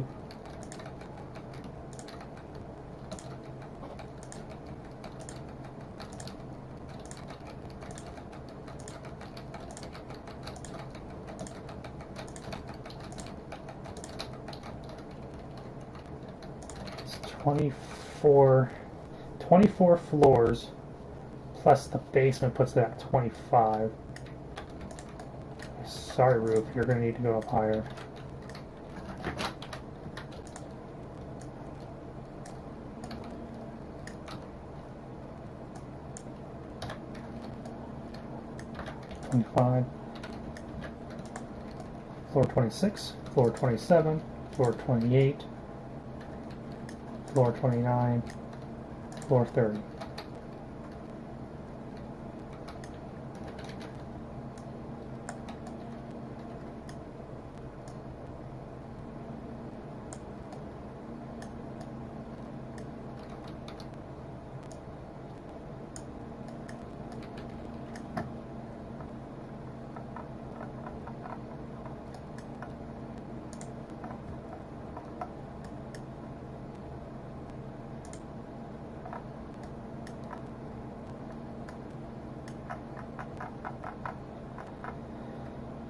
It's 24 floors, plus the basement puts it at 25. Sorry, roof, you're going to need to go up higher. Floor 26, floor 27, floor 28, floor 29, floor 30.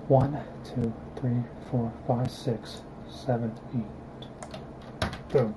One, two, three, 4, 5, 6, 7, 8. Boom.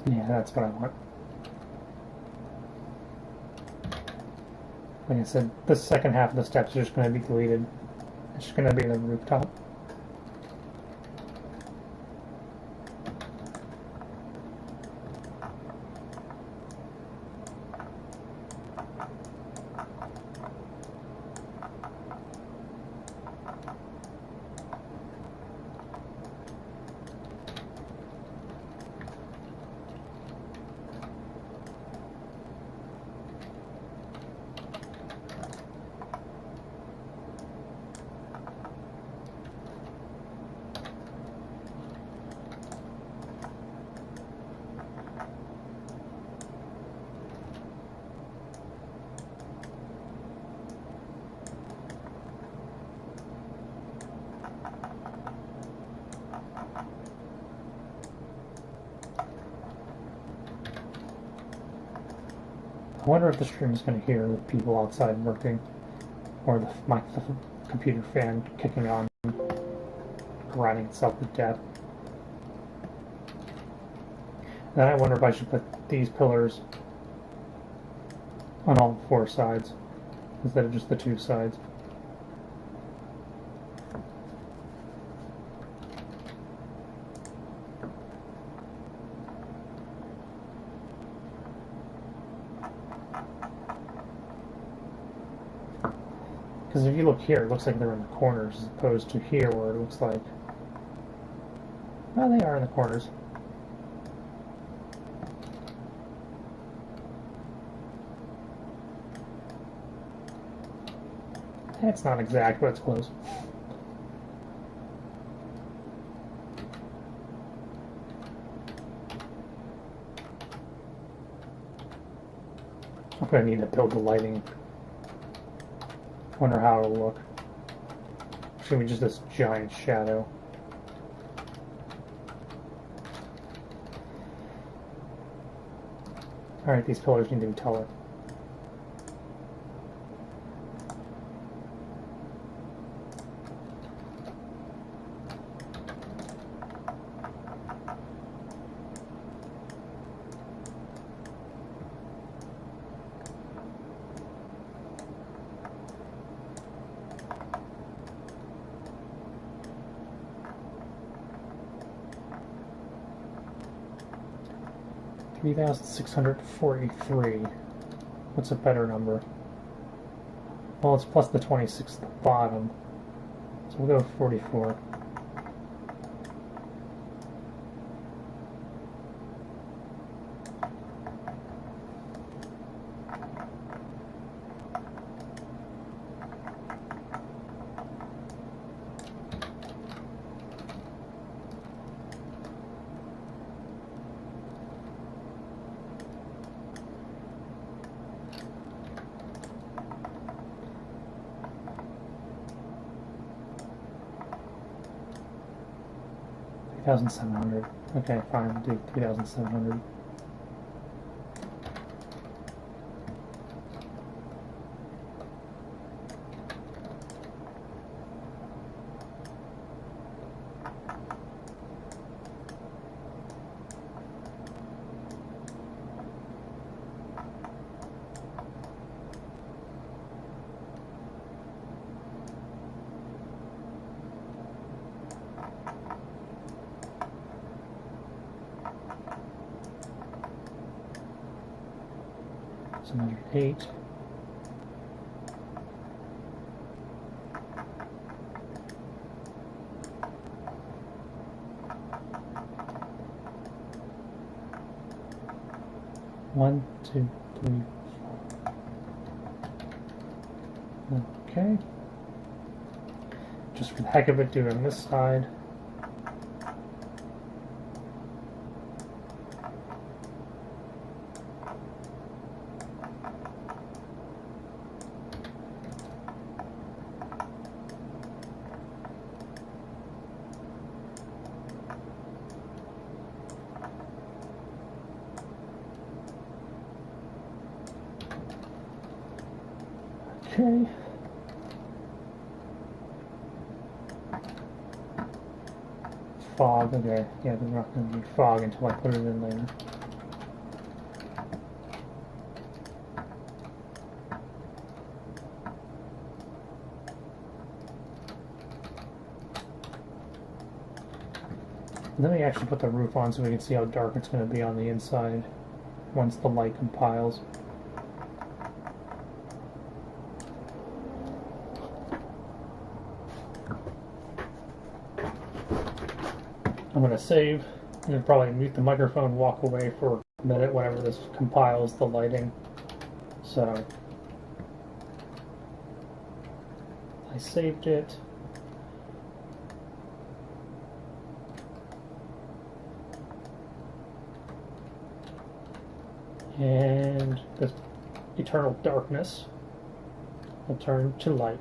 Yeah, that's what I want. Like I said, the second half of the steps are just going to be deleted. It's just going to be the rooftop. I wonder if the stream is going to hear the people outside working, or the computer fan kicking on, grinding itself to death. Then I wonder if I should put these pillars on all 4 sides instead of just the 2 sides. Because if you look here, it looks like they're in the corners as opposed to here where it looks like... Well, they are in the corners. It's not exact, but it's close. I'm going to need to build the lighting. Wonder how it'll look. It's going to be just this giant shadow. Alright, these pillars need to be taller. $3,643. What's a better number? Well, it's plus the 26 at the bottom. So we'll go 44. $3,700. Okay, fine, we'll do 3,700. So 108. One, two, three, four. Okay. Just for the heck of it, do it on this side. Okay. Fog, okay. Yeah, there's not going to be fog until I put it in later. Let me actually put the roof on so we can see how dark it's going to be on the inside once the light compiles. I'm going to save and then probably mute the microphone, walk away for a minute whenever this compiles the lighting. So I saved it. And this eternal darkness will turn to light.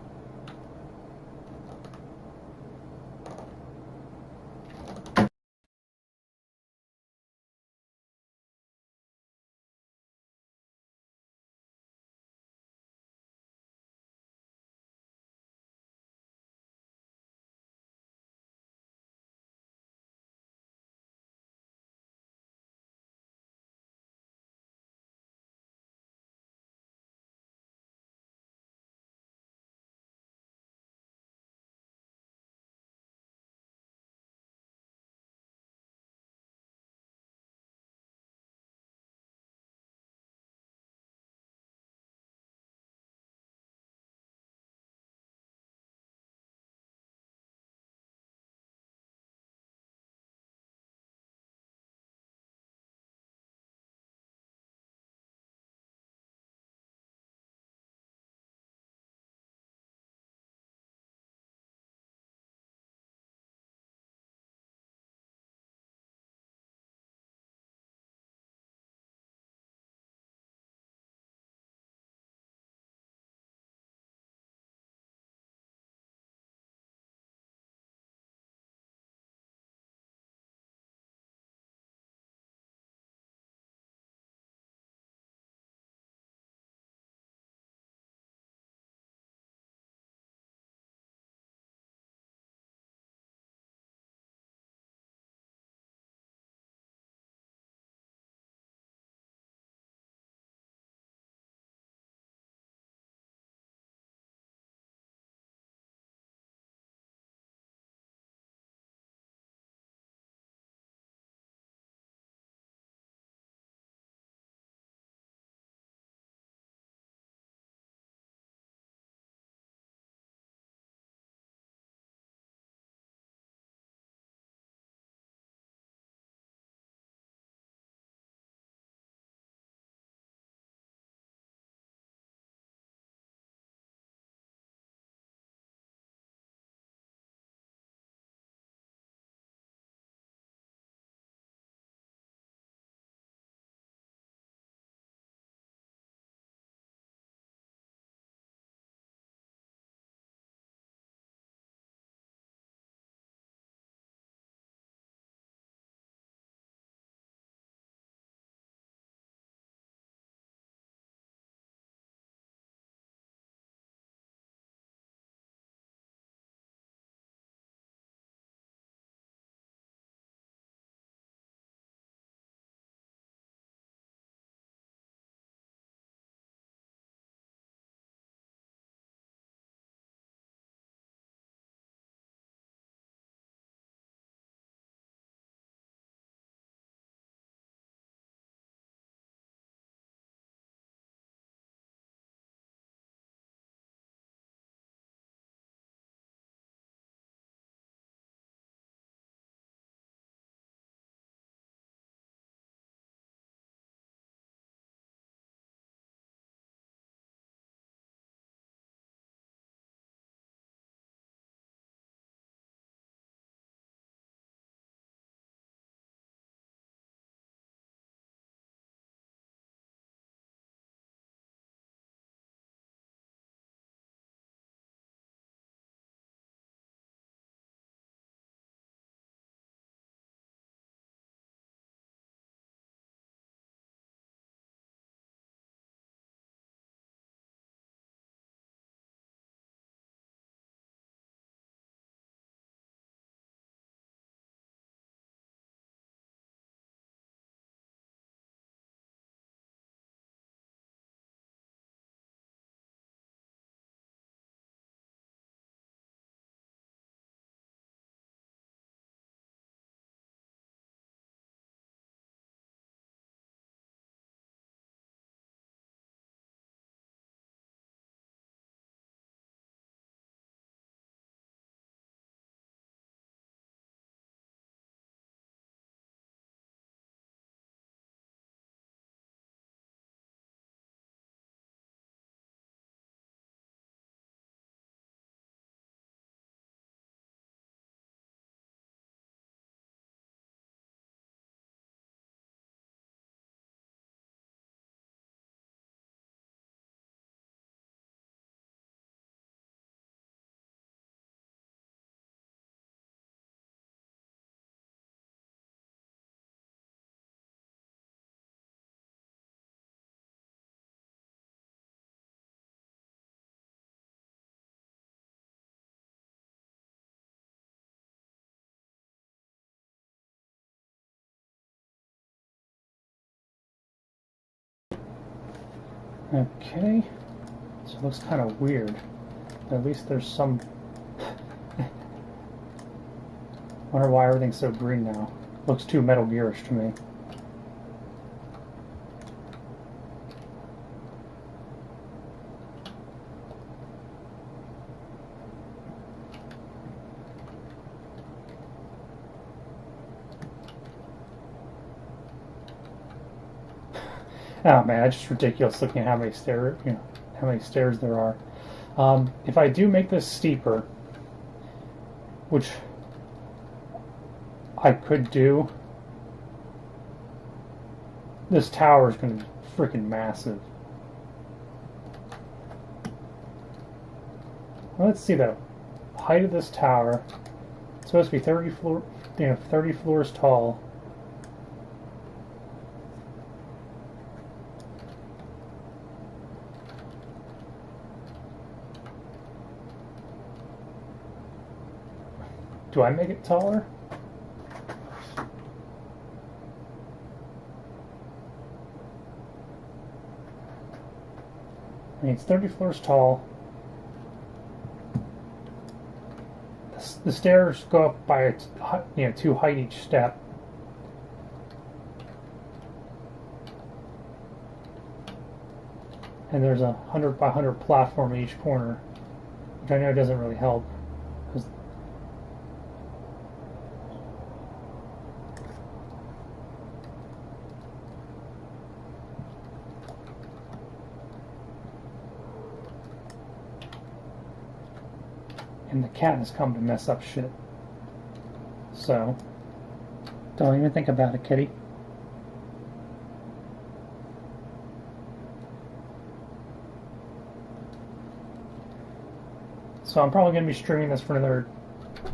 Okay, so it looks kind of weird. But at least there's some. Wonder why everything's so green now. Looks too Metal Gearish to me. Oh man, it's just ridiculous looking at how many stairs there are. If I do make this steeper, which I could do, this tower is going to be freaking massive. Let's see the height of this tower. It's supposed to be 30 floors tall. Do I make it taller? I mean, it's 30 floors tall. The stairs go up by 2 height each step. And there's a 100 by 100 platform in each corner, which I know doesn't really help. And the cat has come to mess up shit. So, don't even think about it, kitty. So I'm probably going to be streaming this for another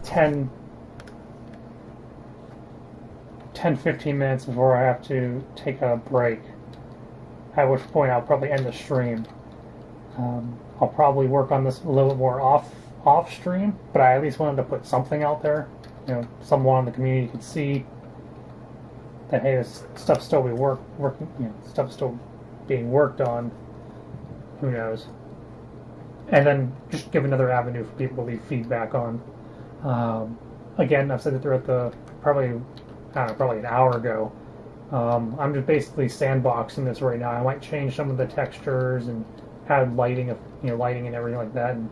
10, 15 minutes before I have to take a break. At which point I'll probably end the stream. I'll probably work on this a little bit more off stream, but I at least wanted to put something out there. Someone in the community could see that hey, this stuff's still stuff's still being worked on. Who knows? And then just give another avenue for people to leave feedback on. Again, I've said it throughout probably an hour ago. I'm just basically sandboxing this right now. I might change some of the textures and add lighting and everything like that. And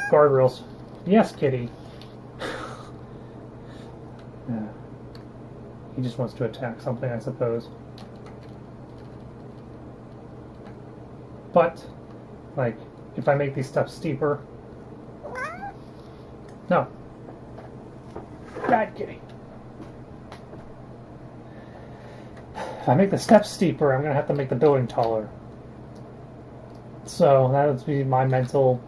guardrails. Yes, kitty. Yeah. He just wants to attack something, I suppose. But, if I make these steps steeper... No. Bad kitty. If I make the steps steeper, I'm going to have to make the building taller. So, that would be my mental...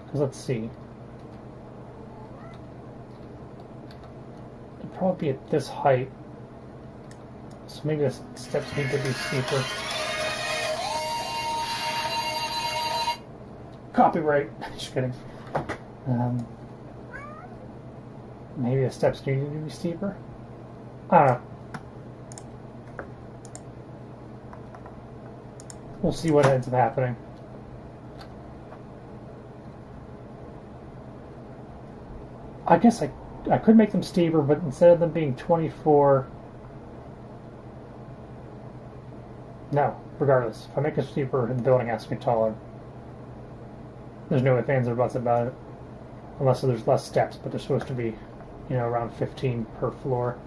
Because let's see. It'd probably be at this height. So maybe the steps need to be steeper. Copyright. Just kidding. Maybe the steps do need to be steeper. I don't know. We'll see what ends up happening. I guess I could make them steeper, but instead of them being 24... No, regardless. If I make it steeper, the building has to be taller. There's no ifs, ands, or buts about it. Unless there's less steps, but they're supposed to be, around 15 per floor.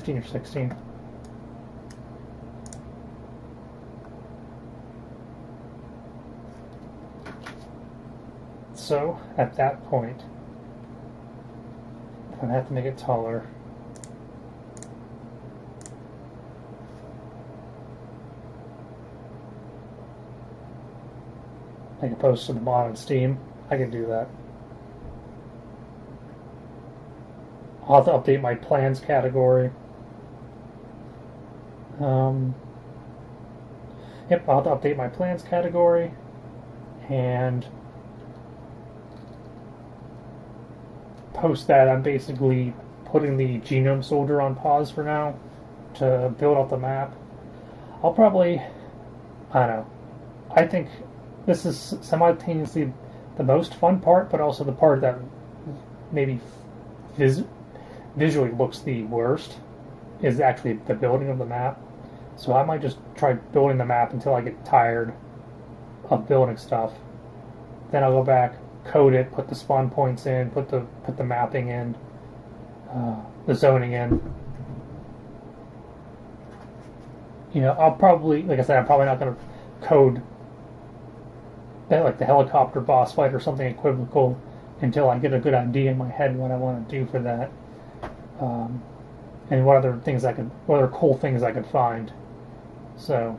Or 16. So, at that point, I'm going to have to make it taller. I can post to the mod on Steam. I can do that. I'll have to update my plans category. Yep, I'll have to update my plans category. and post that, I'm basically putting the genome soldier on pause for now to build out the map. I'll probably, I don't know, I think this is simultaneously the most fun part, but also the part that maybe visually looks the worst, is actually the building of the map. So I might just try building the map until I get tired of building stuff. Then I'll go back, code it, put the spawn points in, put the mapping in, the zoning in. You know, I'll probably, like I said, I'm probably not going to code that, like the helicopter boss fight or something equivocal, until I get a good idea in my head what I want to do for that, and what other cool things I could find. So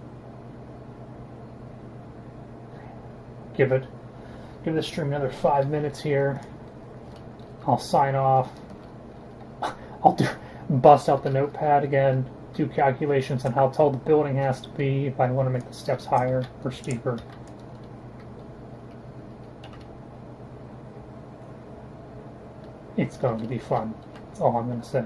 give the stream another 5 minutes here. I'll sign off. I'll bust out the notepad again, do calculations on how tall the building has to be if I want to make the steps higher or steeper. It's going to be fun. That's all I'm going to say.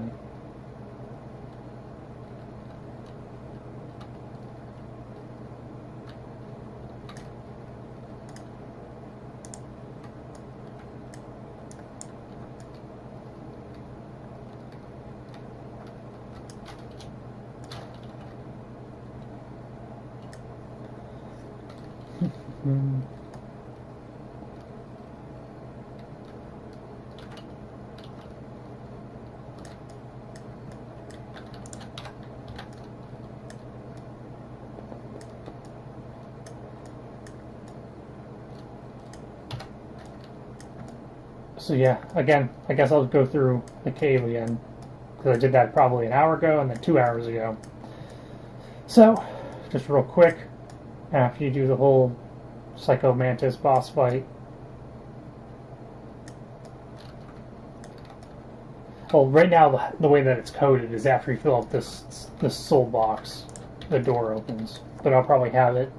So yeah, again, I guess I'll go through the cave again, because I did that probably an hour ago and then 2 hours ago. So, just real quick, after you do the whole Psycho Mantis boss fight, well, right now the way that it's coded is after you fill out this soul box, the door opens. But I'll probably have it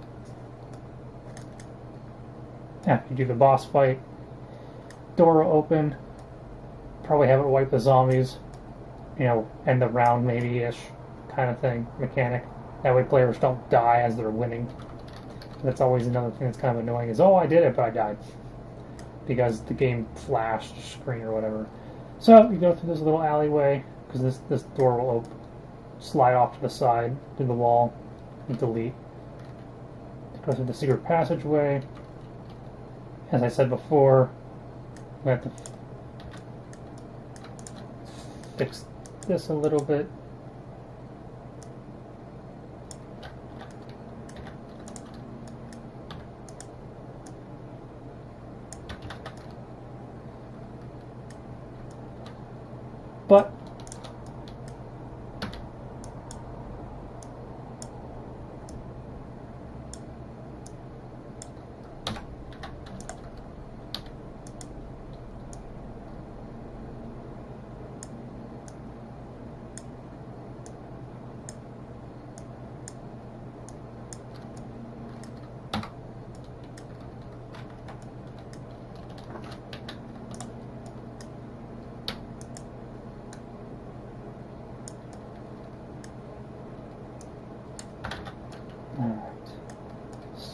after you do the boss fight. Door will open, probably have it wipe the zombies, you know, end the round maybe-ish kind of thing, mechanic. That way players don't die as they're winning. That's always another thing that's kind of annoying is, oh, I did it, but I died. Because the game flashed screen or whatever. So, you go through this little alleyway, because this door will slide off to the side, to the wall, and delete. Go through the secret passageway. As I said before, I have to fix this a little bit. But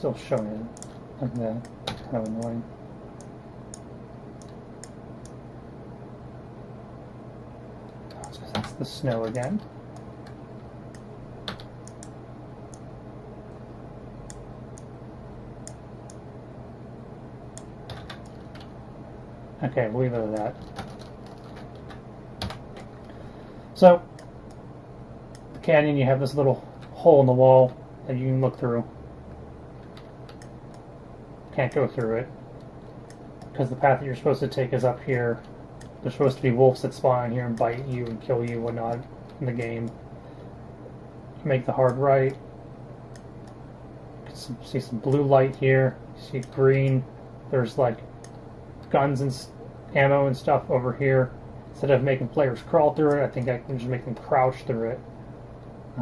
still showing it like that. Kind of annoying. So that's the snow again. Okay, we'll leave it at that. So, the canyon, you have this little hole in the wall that you can look through. Can't go through it because the path that you're supposed to take is up here. There's supposed to be wolves that spawn in here and bite you and kill you and whatnot in the game. Make the hard right. See some blue light here. See green. There's like guns and ammo and stuff over here. Instead of making players crawl through it, I think I can just make them crouch through it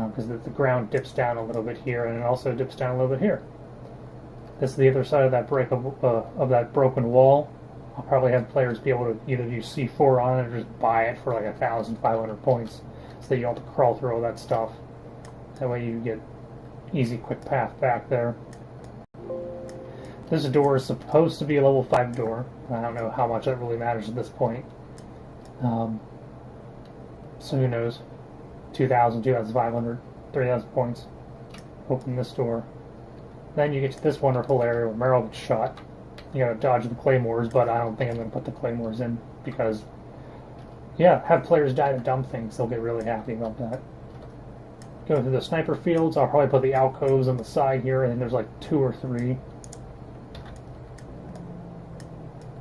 because the ground dips down a little bit here and it also dips down a little bit here. This is the other side of that that broken wall. I'll probably have players be able to either use C4 on it or just buy it for like 1,500 points, so that you don't have to crawl through all that stuff. That way you get easy, quick path back there. This door is supposed to be a level 5 door. I don't know how much that really matters at this point. So who knows? 2,000, 2,500, 3,000 points. Open this door. Then you get to this wonderful area where Meryl gets shot. You gotta dodge the claymores, but I don't think I'm gonna put the claymores in because, yeah, have players die to dumb things. They'll get really happy about that. Go through the sniper fields. I'll probably put the alcoves on the side here, and there's like 2 or 3.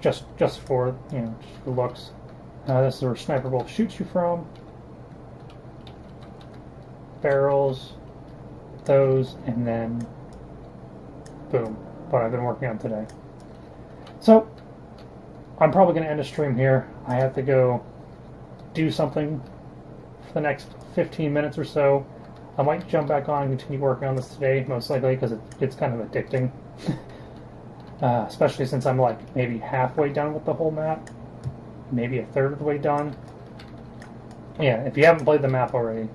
Just for, you know, just for looks. This is where sniper bolt shoots you from. Barrels, those, and then boom. What I've been working on today. So I'm probably going to end the stream here. I have to go do something for the next 15 minutes or so. I might jump back on and continue working on this today, most likely, because it's kind of addicting. Especially since I'm like maybe halfway done with the whole map, maybe a third of the way done. Yeah, if you haven't played the map already,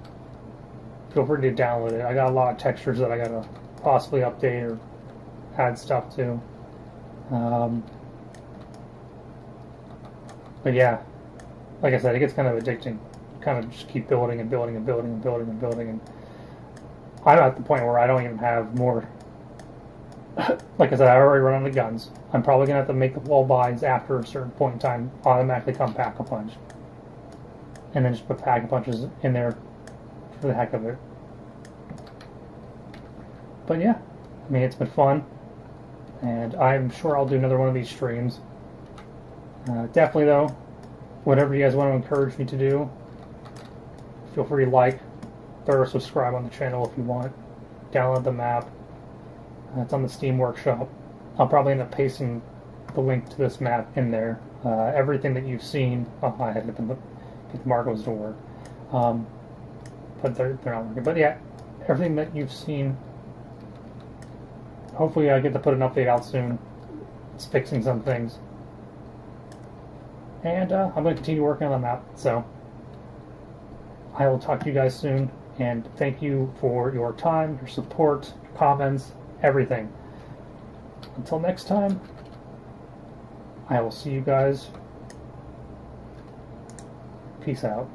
feel free to download it. I got a lot of textures that I gotta possibly update or add stuff to. But yeah, like I said, it gets kind of addicting. Kind of just keep building and building and building and building and building, and I'm at the point where I don't even have more. Like I said, I already run out of guns. I'm probably going to have to make the wall buys after a certain point in time automatically come pack-a-punch. And then just put pack-a-punches in there for the heck of it. But yeah, I mean, it's been fun. And I'm sure I'll do another one of these streams. Definitely, though, whatever you guys want to encourage me to do, feel free to like, or subscribe on the channel if you want. Download the map. It's on the Steam Workshop. I'll probably end up pasting the link to this map in there. Everything that you've seen... Oh, I had to get the Margos to work. But they're not working. But yeah, everything that you've seen... Hopefully I get to put an update out soon. It's fixing some things. And I'm going to continue working on the map. So I will talk to you guys soon. And thank you for your time, your support, your comments, everything. Until next time, I will see you guys. Peace out.